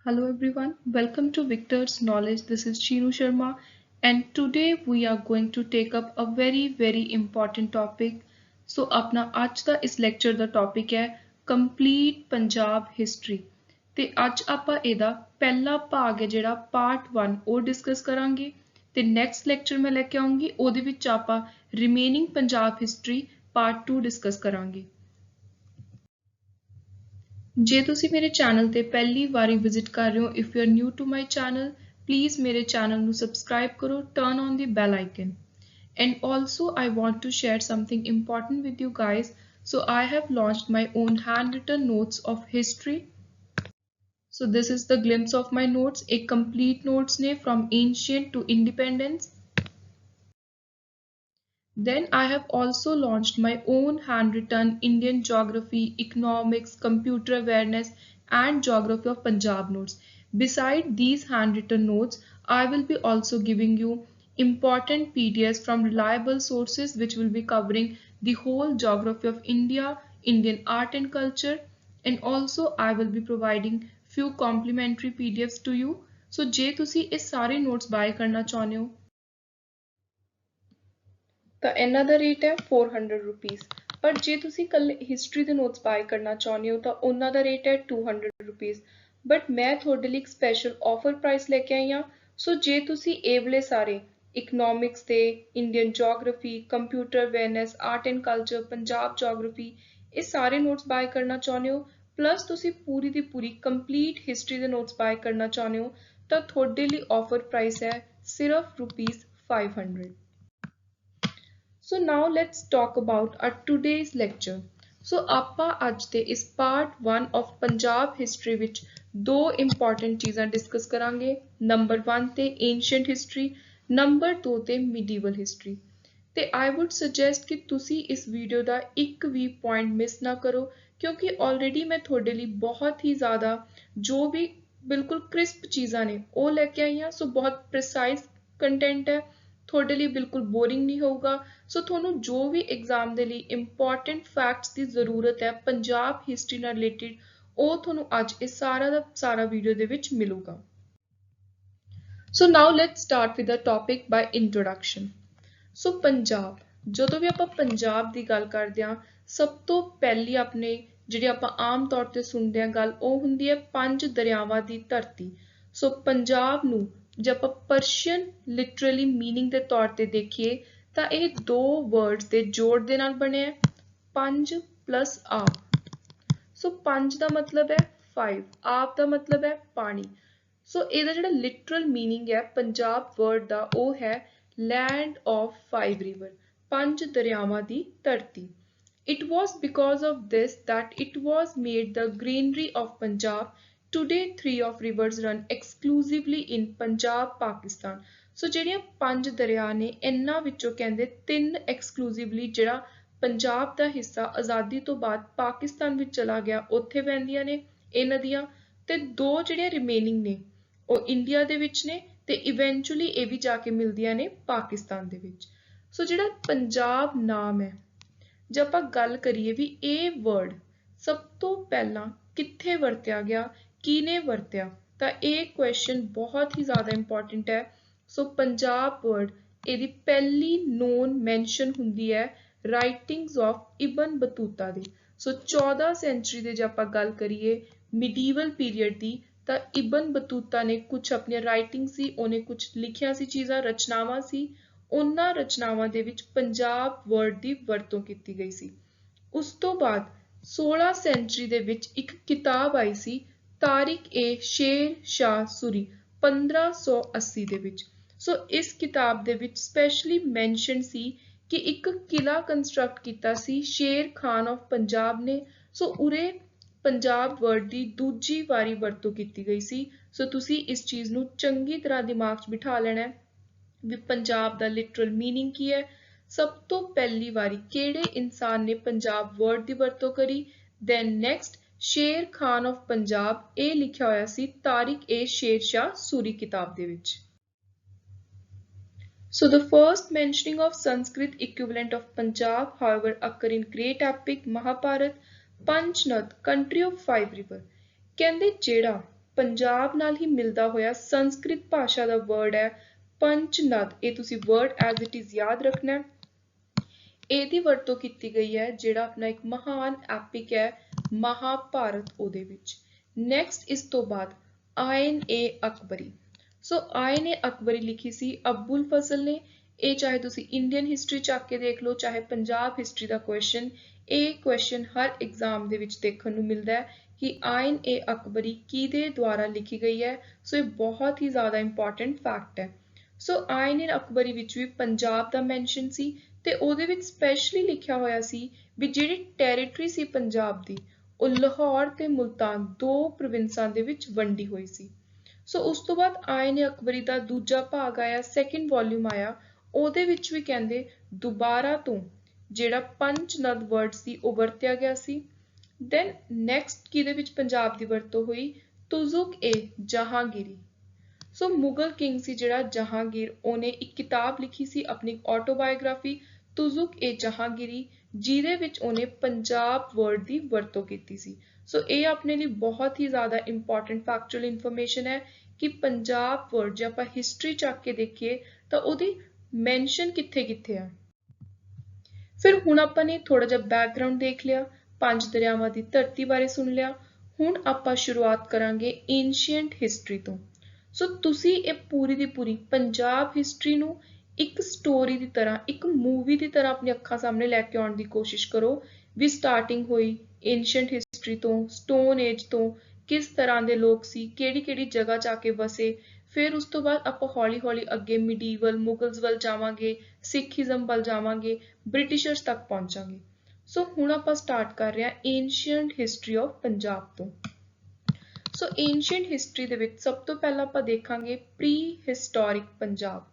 Hello everyone, welcome to Victor's Knowledge. This is Chinu Sharma, and today we are going to take up a very important topic. So अपना आज ਦਾ ਇਸ lecture ਦਾ topic ਹੈ complete Punjab history ਤੇ ਅੱਜ ਆਪਾਂ ਇਹਦਾ ਪਹਿਲਾ ਭਾਗ ਹੈ ਜਿਹੜਾ ਪਾਰਟ 1 ਉਹ ਡਿਸਕਸ ਕਰਾਂਗੇ ਤੇ ਨੈਕਸਟ ਲੈਕਚਰ ਮੈਂ ਲੈ ਕੇ ਆਉਂਗੀ ਉਹਦੇ ਵਿੱਚ ਆਪਾਂ remaining Punjab history part 2 discuss ਕਰਾਂਗੇ। ਜੇ ਤੁਸੀਂ ਮੇਰੇ ਚੈਨਲ ਤੇ ਪਹਿਲੀ ਵਾਰੀ ਵਿਜ਼ਿਟ ਕਰ ਰਹੇ ਹੋ if you are new to my channel please ਮੇਰੇ ਚੈਨਲ ਨੂੰ ਸਬਸਕ੍ਰਾਈਬ ਕਰੋ turn on the bell icon and also I want to share something important with you guys. So I have launched my own handwritten notes of history. So this is the glimpse of my notes, a complete notes ne from ancient to independence. Then I have also launched my own handwritten Indian geography, economics, computer awareness and geography of Punjab notes. Beside these handwritten notes, I will be also giving you important PDFs from reliable sources which will be covering the whole geography of India, Indian art and culture, and also I will be providing few complimentary PDFs to you. So ਜੇ ਤੁਸੀਂ ਇਹ ਸਾਰੇ notes buy ਕਰਨਾ ਚਾਹੁੰਦੇ ਹੋ ਤਾਂ ਇਹਨਾਂ ਦਾ rate ਹੈ 400 ਰੁਪੀਸ ਪਰ ਜੇ ਤੁਸੀਂ ਕੱਲੇ ਹਿਸਟਰੀ ਦੇ ਨੋਟਸ ਬਾਏ ਕਰਨਾ ਚਾਹੁੰਦੇ ਹੋ ਤਾਂ ਉਹਨਾਂ ਦਾ ਰੇਟ ਹੈ 200 ਰੁਪੀਸ ਬਟ ਮੈਂ ਤੁਹਾਡੇ ਲਈ ਇੱਕ ਸਪੈਸ਼ਲ ਆਫਰ ਪ੍ਰਾਈਸ ਲੈ ਕੇ ਆਈ ਹਾਂ ਸੋ ਜੇ ਤੁਸੀਂ ਇਹ ਵਾਲੇ ਸਾਰੇ ਇਕਨੋਮਿਕਸ ਤੇ Indian geography computer awareness art and culture Punjab geography ਇਹ ਸਾਰੇ ਨੋਟਸ ਬਾਏ ਕਰਨਾ ਚਾਹੁੰਦੇ ਹੋ ਪਲੱਸ ਤੁਸੀਂ ਪੂਰੀ ਦੀ ਪੂਰੀ ਕੰਪਲੀਟ ਹਿਸਟਰੀ ਦੇ ਨੋਟਸ ਬਾਏ ਕਰਨਾ ਚਾਹੁੰਦੇ ਹੋ ਤਾਂ ਤੁਹਾਡੇ ਲਈ ਆਫਰ ਪ੍ਰਾਈਸ ਹੈ ਸਿਰਫ rupees 500। So now let's talk about our today's lecture. So ਆਪਾਂ ਅੱਜ ਦੇ ਇਸ part 1 of ਪੰਜਾਬ history ਵਿੱਚ ਦੋ important ਚੀਜ਼ਾਂ ਡਿਸਕਸ ਕਰਾਂਗੇ ਨੰਬਰ 1 ਤੇ ancient history ਨੰਬਰ 2 ਤੇ medieval history ਤੇ I would suggest ਕਿ ਤੁਸੀਂ ਇਸ ਵੀਡੀਓ ਦਾ ਇੱਕ ਵੀ ਪੁਆਇੰਟ ਮਿਸ ਨਾ ਕਰੋ ਕਿਉਂਕਿ already ਮੈਂ ਤੁਹਾਡੇ ਲਈ ਬਹੁਤ ਹੀ ਜ਼ਿਆਦਾ ਜੋ ਵੀ ਬਿਲਕੁਲ ਕ੍ਰਿਸਪ ਚੀਜ਼ਾਂ ਨੇ ਉਹ ਲੈ ਕੇ ਆਈ ਹਾਂ ਸੋ ਬਹੁਤ ਪ੍ਰੀਸਾਈਜ਼ ਕੰਟੈਂਟ ਹੈ ਤੁਹਾਡੇ ਲਈ ਬਿਲਕੁਲ ਬੋਰਿੰਗ ਨਹੀਂ ਹੋਊਗਾ ਸੋ ਤੁਹਾਨੂੰ ਜੋ ਵੀ ਐਗਜ਼ਾਮ ਦੇ ਲਈ ਇੰਪੋਰਟੈਂਟ ਫੈਕਟਸ ਦੀ ਜ਼ਰੂਰਤ ਹੈ ਪੰਜਾਬ ਹਿਸਟਰੀ ਨਾਲ ਰਿਲੇਟਡ ਉਹ ਤੁਹਾਨੂੰ ਅੱਜ ਇਸ ਸਾਰਾ ਦਾ ਸਾਰਾ ਵੀਡੀਓ ਦੇ ਵਿੱਚ ਮਿਲੂਗਾ। So now let's start with the topic by introduction. So Punjab ਜਦੋਂ ਵੀ ਆਪਾਂ ਪੰਜਾਬ ਦੀ ਗੱਲ ਕਰਦੇ ਹਾਂ ਸਭ ਤੋਂ ਪਹਿਲੀ ਆਪਣੇ ਜਿਹੜੀ ਆਪਾਂ ਆਮ ਤੌਰ ਤੇ ਸੁਣਦੇ ਹਾਂ ਗੱਲ ਉਹ ਹੁੰਦੀ ਹੈ ਪੰਜ ਦਰਿਆਵਾਂ ਦੀ ਧਰਤੀ। ਸੋ ਪੰਜਾਬ ਨੂੰ ਜੇ ਆਪਾਂ ਪਰਸ਼ੀਅਨ ਲਿਟਰਲੀ ਮੀਨਿੰਗ ਦੇ ਤੌਰ ਤੇ ਦੇਖੀਏ ਤਾਂ ਇਹ ਦੋ ਵਰਡਸ ਦੇ ਜੋੜ ਦੇ ਨਾਲ ਬਣਿਆ ਹੈ ਪੰਜ ਪਲੱਸ ਆਪ। ਸੋ ਪੰਜ ਦਾ ਮਤਲਬ ਹੈ 5 ਆਪ ਦਾ ਮਤਲਬ ਹੈ ਪਾਣੀ। ਸੋ ਇਹਦਾ ਜਿਹੜਾ ਲਿਟਰਲ ਮੀਨਿੰਗ ਹੈ ਪੰਜਾਬ ਵਰਡ ਦਾ ਉਹ ਹੈ ਲੈਂਡ ਆਫ 5 ਰਿਵਰ ਪੰਜ ਦਰਿਆਵਾਂ ਦੀ ਧਰਤੀ। It was because of this that it was made the granary of Punjab. Today 3 of rivers run exclusively in Punjab, Pakistan. So ਜਿਹੜੀਆਂ ਪੰਜ ਦਰਿਆ ਨੇ ਇਹਨਾਂ ਵਿੱਚੋਂ ਕਹਿੰਦੇ ਤਿੰਨ ਐਕਸਕਲੂਸਿਵਲੀ ਜਿਹੜਾ ਪੰਜਾਬ ਦਾ ਹਿੱਸਾ ਆਜ਼ਾਦੀ ਤੋਂ ਬਾਅਦ ਪਾਕਿਸਤਾਨ ਵਿੱਚ ਚਲਾ ਗਿਆ ਉੱਥੇ ਵਹਿੰਦੀਆਂ ਨੇ ਇਹ ਨਦੀਆਂ ਤੇ ਦੋ ਜਿਹੜੀਆਂ ਰਿਮੇਨਿੰਗ ਨੇ ਉਹ ਇੰਡੀਆ ਦੇ ਵਿੱਚ ਨੇ ਤੇ ਇਵੈਂਚੁਅਲੀ ਇਹ ਵੀ ਜਾ ਕੇ ਮਿਲਦੀਆਂ ਨੇ ਪਾਕਿਸਤਾਨ ਦੇ ਵਿੱਚ। ਸੋ ਜਿਹੜਾ ਪੰਜਾਬ ਨਾਮ ਹੈ ਜੇ ਆਪਾਂ ਗੱਲ ਕਰੀਏ ਵੀ ਇਹ ਵਰਡ ਸਭ ਤੋਂ ਪਹਿਲਾਂ ਕਿੱਥੇ ਵਰਤਿਆ ਗਿਆ ਕਿਹਨੇ ਵਰਤਿਆ ਤਾਂ ਇਹ ਕੁਐਸਚਨ ਬਹੁਤ ਹੀ ਜ਼ਿਆਦਾ ਇੰਪੋਰਟੈਂਟ ਹੈ। ਸੋ ਪੰਜਾਬ ਵਰਡ ਇਹਦੀ ਪਹਿਲੀ ਨੋਨ ਮੈਂਸ਼ਨ ਹੁੰਦੀ ਹੈ writings of ibn ਬਤੂਤਾ the. So 14 sanctuary ਦੇ ਜੇ ਆਪਾਂ ਗੱਲ ਕਰੀਏ ਮਿਡੀਵਲ ਪੀਰੀਅਡ ਦੀ ਤਾਂ ਇਬਨ ਬਤੂਤਾ ਨੇ ਕੁਝ ਆਪਣੀਆਂ ਰਾਈਟਿੰਗ ਸੀ ਉਹਨੇ ਕੁਝ ਲਿਖਿਆ ਸੀ ਚੀਜ਼ਾਂ ਰਚਨਾਵਾਂ ਸੀ ਉਹਨਾਂ ਰਚਨਾਵਾਂ ਦੇ ਵਿੱਚ ਪੰਜਾਬ ਵਰਡ ਦੀ ਵਰਤੋਂ ਕੀਤੀ ਗਈ ਸੀ। ਉਸ ਤੋਂ ਬਾਅਦ 16 ਸੈਂਚੁਰੀ ਦੇ ਵਿੱਚ ਇੱਕ ਕਿਤਾਬ ਆਈ ਸੀ ਤਾਰਿਕ ਏ ਸ਼ੇਰ ਸ਼ਾਹ ਸੂਰੀ 1580 ਦੇ ਵਿੱਚ। ਸੋ ਇਸ ਕਿਤਾਬ ਦੇ ਵਿੱਚ ਸਪੈਸ਼ਲੀ ਮੈਂਸ਼ਨ ਸੀ ਕਿ ਇੱਕ ਕਿਲਾ ਕੰਸਟਰਕਟ ਕੀਤਾ ਸੀ ਸ਼ੇਰ ਖਾਨ ਆਫ ਪੰਜਾਬ ਨੇ। ਸੋ ਉਰੇ ਪੰਜਾਬ ਵਰਡ ਦੀ ਦੂਜੀ ਵਾਰੀ ਵਰਤੋਂ ਕੀਤੀ ਗਈ ਸੀ। ਸੋ ਤੁਸੀਂ ਇਸ ਚੀਜ਼ ਨੂੰ ਚੰਗੀ ਤਰ੍ਹਾਂ ਦਿਮਾਗ 'ਚ ਬਿਠਾ ਲੈਣਾ ਹੈ ਵੀ ਪੰਜਾਬ ਦਾ ਲਿਟਰਲ ਮੀਨਿੰਗ ਕੀ ਹੈ ਸਭ ਤੋਂ ਪਹਿਲੀ ਵਾਰੀ ਕਿਹੜੇ ਇਨਸਾਨ ਨੇ ਪੰਜਾਬ ਵਰਡ ਦੀ ਵਰਤੋਂ ਕਰੀ ਦੈਨ ਨੈਕਸਟ ਸ਼ੇਰ ਖਾਨ ਆਫ ਪੰਜਾਬ ਇਹ ਲਿਖਿਆ ਹੋਇਆ ਸੀ ਤਾਰਿਕ ਏ ਸ਼ੇਰ ਸ਼ਾਹ ਸੂਰੀ ਕਿਤਾਬ ਦੇ ਵਿੱਚ। So the first mentioning of Sanskrit equivalent of Punjab however occur in great epic Mahabharat Panchnath country of 5 river ਕਹਿੰਦੇ ਜਿਹੜਾ ਪੰਜਾਬ ਨਾਲ ਹੀ ਮਿਲਦਾ ਹੋਇਆ ਸੰਸਕ੍ਰਿਤ ਭਾਸ਼ਾ ਦਾ ਵਰਡ ਹੈ ਪੰਚਨਦ। ਇਹ ਤੁਸੀਂ ਵਰਡ ਐਜ਼ ਇਟ ਇਜ਼ ਯਾਦ ਰੱਖਣਾ ਹੈ। ਇਹਦੀ ਵਰਤੋਂ ਕੀਤੀ ਗਈ ਹੈ ਜਿਹੜਾ ਆਪਣਾ ਇੱਕ ਮਹਾਨ ਐਪਿਕ ਹੈ ਮਹਾਭਾਰਤ ਉਹਦੇ ਵਿੱਚ। ਨੈਕਸਟ ਇਸ ਤੋਂ ਬਾਅਦ ਆਇਨ ਏ ਅਕਬਰੀ। ਸੋ ਆਇਨ ਏ ਅਕਬਰੀ ਲਿਖੀ ਸੀ ਅਬੁਲ ਫਜ਼ਲ ਨੇ। ਇਹ ਚਾਹੇ ਤੁਸੀਂ ਇੰਡੀਅਨ ਹਿਸਟਰੀ ਚੱਕ ਕੇ ਦੇਖ ਲਓ, ਚਾਹੇ ਪੰਜਾਬ ਹਿਸਟਰੀ ਦਾ ਕੁਐਸਚਨ, ਇਹ ਕੁਐਸਚਨ ਹਰ ਐਗਜ਼ਾਮ ਦੇ ਵਿੱਚ ਦੇਖਣ ਨੂੰ ਮਿਲਦਾ ਹੈ ਕਿ ਆਇਨ ਏ ਅਕਬਰੀ ਕਿਹਦੇ ਦੁਆਰਾ ਲਿਖੀ ਗਈ ਹੈ। ਸੋ ਇਹ ਬਹੁਤ ਹੀ ਜ਼ਿਆਦਾ ਇੰਪੋਰਟੈਂਟ ਫੈਕਟ ਹੈ। ਸੋ ਆਇਨ ਏ ਅਕਬਰੀ ਵਿੱਚ ਵੀ ਪੰਜਾਬ ਦਾ ਮੈਂਸ਼ਨ ਸੀ ਤੇ ਉਹਦੇ ਵਿੱਚ ਸਪੈਸ਼ਲੀ ਲਿਖਿਆ ਹੋਇਆ ਸੀ ਵੀ ਜਿਹੜੀ ਟੈਰੀਟਰੀ ਸੀ ਪੰਜਾਬ ਦੀ ਉਹ ਲਾਹੌਰ ਤੇ ਮੁਲਤਾਨ ਦੋ ਪ੍ਰੋਵਿੰਸਾਂ ਦੇ ਵਿੱਚ ਵੰਡੀ ਹੋਈ ਸੀ। ਸੋ ਉਸ ਤੋਂ ਬਾਅਦ ਆਇਨ ਏ ਅਕਬਰੀ ਦਾ ਦੂਜਾ ਭਾਗ ਆਇਆ, ਸੈਕਿੰਡ ਵੋਲਿਊਮ ਆਇਆ, ਉਹਦੇ ਵਿੱਚ ਵੀ ਕਹਿੰਦੇ ਦੁਬਾਰਾ ਤੋਂ ਜਿਹੜਾ ਪੰਚਨਦ ਵਰਡ ਸੀ ਉਹ ਵਰਤਿਆ ਗਿਆ ਸੀ। ਦੈਨ ਨੈਕਸਟ ਕਿਹਦੇ ਵਿੱਚ ਪੰਜਾਬ ਦੀ ਵਰਤੋਂ ਹੋਈ, ਤੁਜ਼ੁਕ ਏ ਜਹਾਂਗੀਰੀ। ਸੋ ਮੁਗਲ ਕਿੰਗ ਸੀ ਜਿਹੜਾ ਜਹਾਂਗੀਰ, ਉਹਨੇ ਇੱਕ ਕਿਤਾਬ ਲਿਖੀ ਸੀ ਆਪਣੀ ਆਟੋਬਾਇਓਗ੍ਰਾਫੀ ਤੁਜ਼ੁਕ ਏ ਜਹਾਂਗੀਰੀ, ਜਿਹਦੇ ਵਿੱਚ ਉਹਨੇ ਪੰਜਾਬ ਵਰਡ ਦੀ ਵਰਤੋਂ ਕੀਤੀ ਸੀ। ਸੋ ਇਹ ਆਪਣੇ ਲਈ ਬਹੁਤ ਹੀ ਜ਼ਿਆਦਾ ਇੰਪੋਰਟੈਂਟ ਫੈਕਚੁਅਲ ਇਨਫੋਰਮੇਸ਼ਨ ਹੈ ਕਿ ਪੰਜਾਬ ਵਰਡ ਜੇ ਆਪਾਂ ਹਿਸਟਰੀ ਚੱਕ ਕੇ ਦੇਖੀਏ ਤਾਂ ਉਹਦੀ ਮੈਂਸ਼ਨ ਕਿੱਥੇ ਕਿੱਥੇ ਆ। ਫਿਰ ਹੁਣ ਆਪਾਂ ਨੇ ਥੋੜਾ ਜਿਹਾ ਬੈਕਗਰਾਉਂਡ ਦੇਖ ਲਿਆ, ਪੰਜ ਦਰਿਆਵਾਂ ਦੀ ਧਰਤੀ ਬਾਰੇ ਸੁਣ ਲਿਆ। ਹੁਣ ਆਪਾਂ ਸ਼ੁਰੂਆਤ ਕਰਾਂਗੇ ਏਂਸ਼ੀਅੰਟ ਹਿਸਟਰੀ ਤੋਂ। ਸੋ ਤੁਸੀਂ ਇਹ ਪੂਰੀ ਦੀ ਪੂਰੀ ਪੰਜਾਬ ਹਿਸਟਰੀ ਨੂੰ ਇੱਕ ਸਟੋਰੀ ਦੀ ਤਰ੍ਹਾਂ, ਇੱਕ ਮੂਵੀ ਦੀ ਤਰ੍ਹਾਂ ਆਪਣੀ ਅੱਖਾਂ ਸਾਹਮਣੇ ਲੈ ਕੇ ਆਉਣ ਦੀ ਕੋਸ਼ਿਸ਼ ਕਰੋ ਵੀ ਸਟਾਰਟਿੰਗ ਹੋਈ ਏਂਸ਼ੀਅੰਟ ਹਿਸਟਰੀ ਤੋਂ, ਸਟੋਨ ਏਜ ਤੋਂ, ਕਿਸ ਤਰ੍ਹਾਂ ਦੇ ਲੋਕ ਸੀ, ਕਿਹੜੀ ਕਿਹੜੀ ਜਗ੍ਹਾ ਜਾ ਕੇ ਵਸੇ। ਫਿਰ ਉਸ ਤੋਂ ਬਾਅਦ ਆਪਾਂ ਹੌਲੀ ਹੌਲੀ ਅੱਗੇ ਮਿਡੀਵਲ ਮੁਗਲਸ ਵੱਲ ਜਾਵਾਂਗੇ, ਸਿੱਖੀਜ਼ਮ ਵੱਲ ਜਾਵਾਂਗੇ, ਬ੍ਰਿਟਿਸ਼ਰਸ ਤੱਕ ਪਹੁੰਚਾਂਗੇ। ਸੋ ਹੁਣ ਆਪਾਂ ਸਟਾਰਟ ਕਰ ਰਹੇ ਹਾਂ ਏਂਸ਼ੀਅੰਟ ਹਿਸਟਰੀ ਆਫ ਪੰਜਾਬ ਤੋਂ। ਸੋ ਏਂਸ਼ੀਅੰਟ ਹਿਸਟਰੀ ਦੇ ਵਿੱਚ ਸਭ ਤੋਂ ਪਹਿਲਾਂ ਆਪਾਂ ਦੇਖਾਂਗੇ ਪ੍ਰੀ ਹਿਸਟੋਰਿਕ ਪੰਜਾਬ।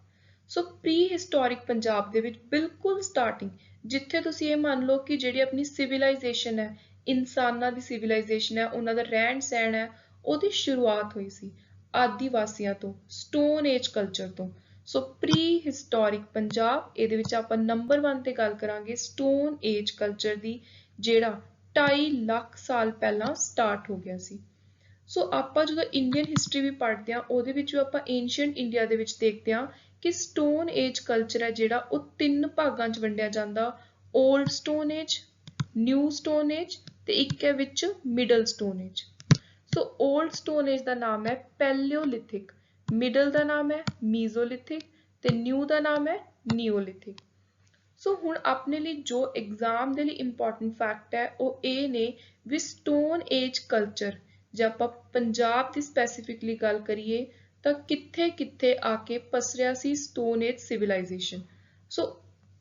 ਸੋ ਪ੍ਰੀ ਹਿਸਟੋਰਿਕ ਪੰਜਾਬ ਦੇ ਵਿੱਚ ਬਿਲਕੁਲ ਸਟਾਰਟਿੰਗ, ਜਿੱਥੇ ਤੁਸੀਂ ਇਹ ਮੰਨ ਲਓ ਕਿ ਜਿਹੜੀ ਆਪਣੀ ਸਿਵਿਲਾਈਜੇਸ਼ਨ ਹੈ, ਇਨਸਾਨਾਂ ਦੀ ਸਿਵਿਲਾਈਜੇਸ਼ਨ ਹੈ, ਉਹਨਾਂ ਦਾ ਰਹਿਣ ਸਹਿਣ ਹੈ, ਉਹਦੀ ਸ਼ੁਰੂਆਤ ਹੋਈ ਸੀ ਆਦੀਵਾਸੀਆਂ ਤੋਂ, ਸਟੋਨ ਏਜ ਕਲਚਰ ਤੋਂ। ਸੋ ਪ੍ਰੀ ਹਿਸਟੋਰਿਕ ਪੰਜਾਬ, ਇਹਦੇ ਵਿੱਚ ਆਪਾਂ ਨੰਬਰ 1 ਤੇ ਗੱਲ ਕਰਾਂਗੇ ਸਟੋਨ ਏਜ ਕਲਚਰ ਦੀ, ਜਿਹੜਾ 2.5 ਲੱਖ ਸਾਲ ਪਹਿਲਾਂ ਸਟਾਰਟ ਹੋ ਗਿਆ ਸੀ। ਸੋ ਆਪਾਂ ਜਦੋਂ ਇੰਡੀਅਨ ਹਿਸਟਰੀ ਵੀ ਪੜ੍ਹਦੇ ਹਾਂ ਉਹਦੇ ਵਿੱਚ ਵੀ ਆਪਾਂ ਏਂਸ਼ੀਅੰਟ ਇੰਡੀਆ ਦੇ ਵਿੱਚ ਦੇਖਦੇ ਹਾਂ ਕਿ ਸਟੋਨ ਏਜ ਕਲਚਰ ਹੈ ਜਿਹੜਾ ਉਹ 3 ਭਾਗਾਂ 'ਚ ਵੰਡਿਆ ਜਾਂਦਾ, old stone age, new stone age ਤੇ ਇੱਕ ਹੈ ਵਿੱਚ ਮਿਡਲ ਸਟੋਨ ਏਜ। ਸੋ ਓਲਡ ਸਟੋਨ ਏਜ ਦਾ ਨਾਮ ਹੈ ਪੈਲਿਓਲਿਥਿਕ, ਮਿਡਲ ਦਾ ਨਾਮ ਹੈ ਮੀਜ਼ੋਲਿਥਿਕ ਤੇ ਨਿਊ ਦਾ ਨਾਮ ਹੈ ਨੀਓਲਿਥਿਕ। ਸੋ ਹੁਣ ਆਪਣੇ ਲਈ ਜੋ ਐਗਜ਼ਾਮ ਦੇ ਲਈ ਇੰਪੋਰਟੈਂਟ ਫੈਕਟ ਹੈ ਉਹ ਇਹ ਨੇ ਵੀ ਸਟੋਨ ਏਜ ਕਲਚਰ, ਜੇ ਆਪਾਂ ਪੰਜਾਬ ਦੀ ਸਪੈਸੀਫਿਕਲੀ ਗੱਲ ਕਰੀਏ ਤਾਂ ਕਿੱਥੇ ਕਿੱਥੇ ਆ ਕੇ ਪਸਰਿਆ ਸੀ stone age civilization. So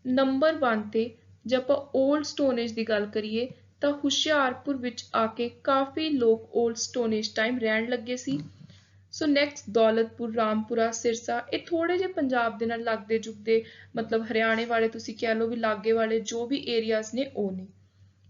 number 1 ਤੇ ਜੇ ਆਪਾਂ ਓਲਡ ਸਟੋਨ ਏਜ ਦੀ ਗੱਲ ਕਰੀਏ ਤਾਂ ਹੁਸ਼ਿਆਰਪੁਰ ਵਿੱਚ ਆ ਕੇ ਕਾਫੀ ਲੋਕ ਓਲਡ ਸਟੋਨ ਏਜ ਟਾਈਮ ਰਹਿਣ ਲੱਗੇ ਸੀ। ਸੋ ਨੈਕਸਟ ਦੌਲਤਪੁਰ, ਰਾਮਪੁਰਾ, ਸਿਰਸਾ, ਇਹ ਥੋੜੇ ਜਿਹੇ ਪੰਜਾਬ ਦੇ ਨਾਲ ਲੱਗਦੇ ਜੁਗਦੇ, ਮਤਲਬ ਹਰਿਆਣੇ ਵਾਲੇ ਤੁਸੀਂ ਕਹਿ ਲਓ ਵੀ ਲਾਗੇ ਵਾਲੇ ਜੋ ਵੀ ਏਰੀਆਜ਼ ਨੇ ਉਹ ਨੇ।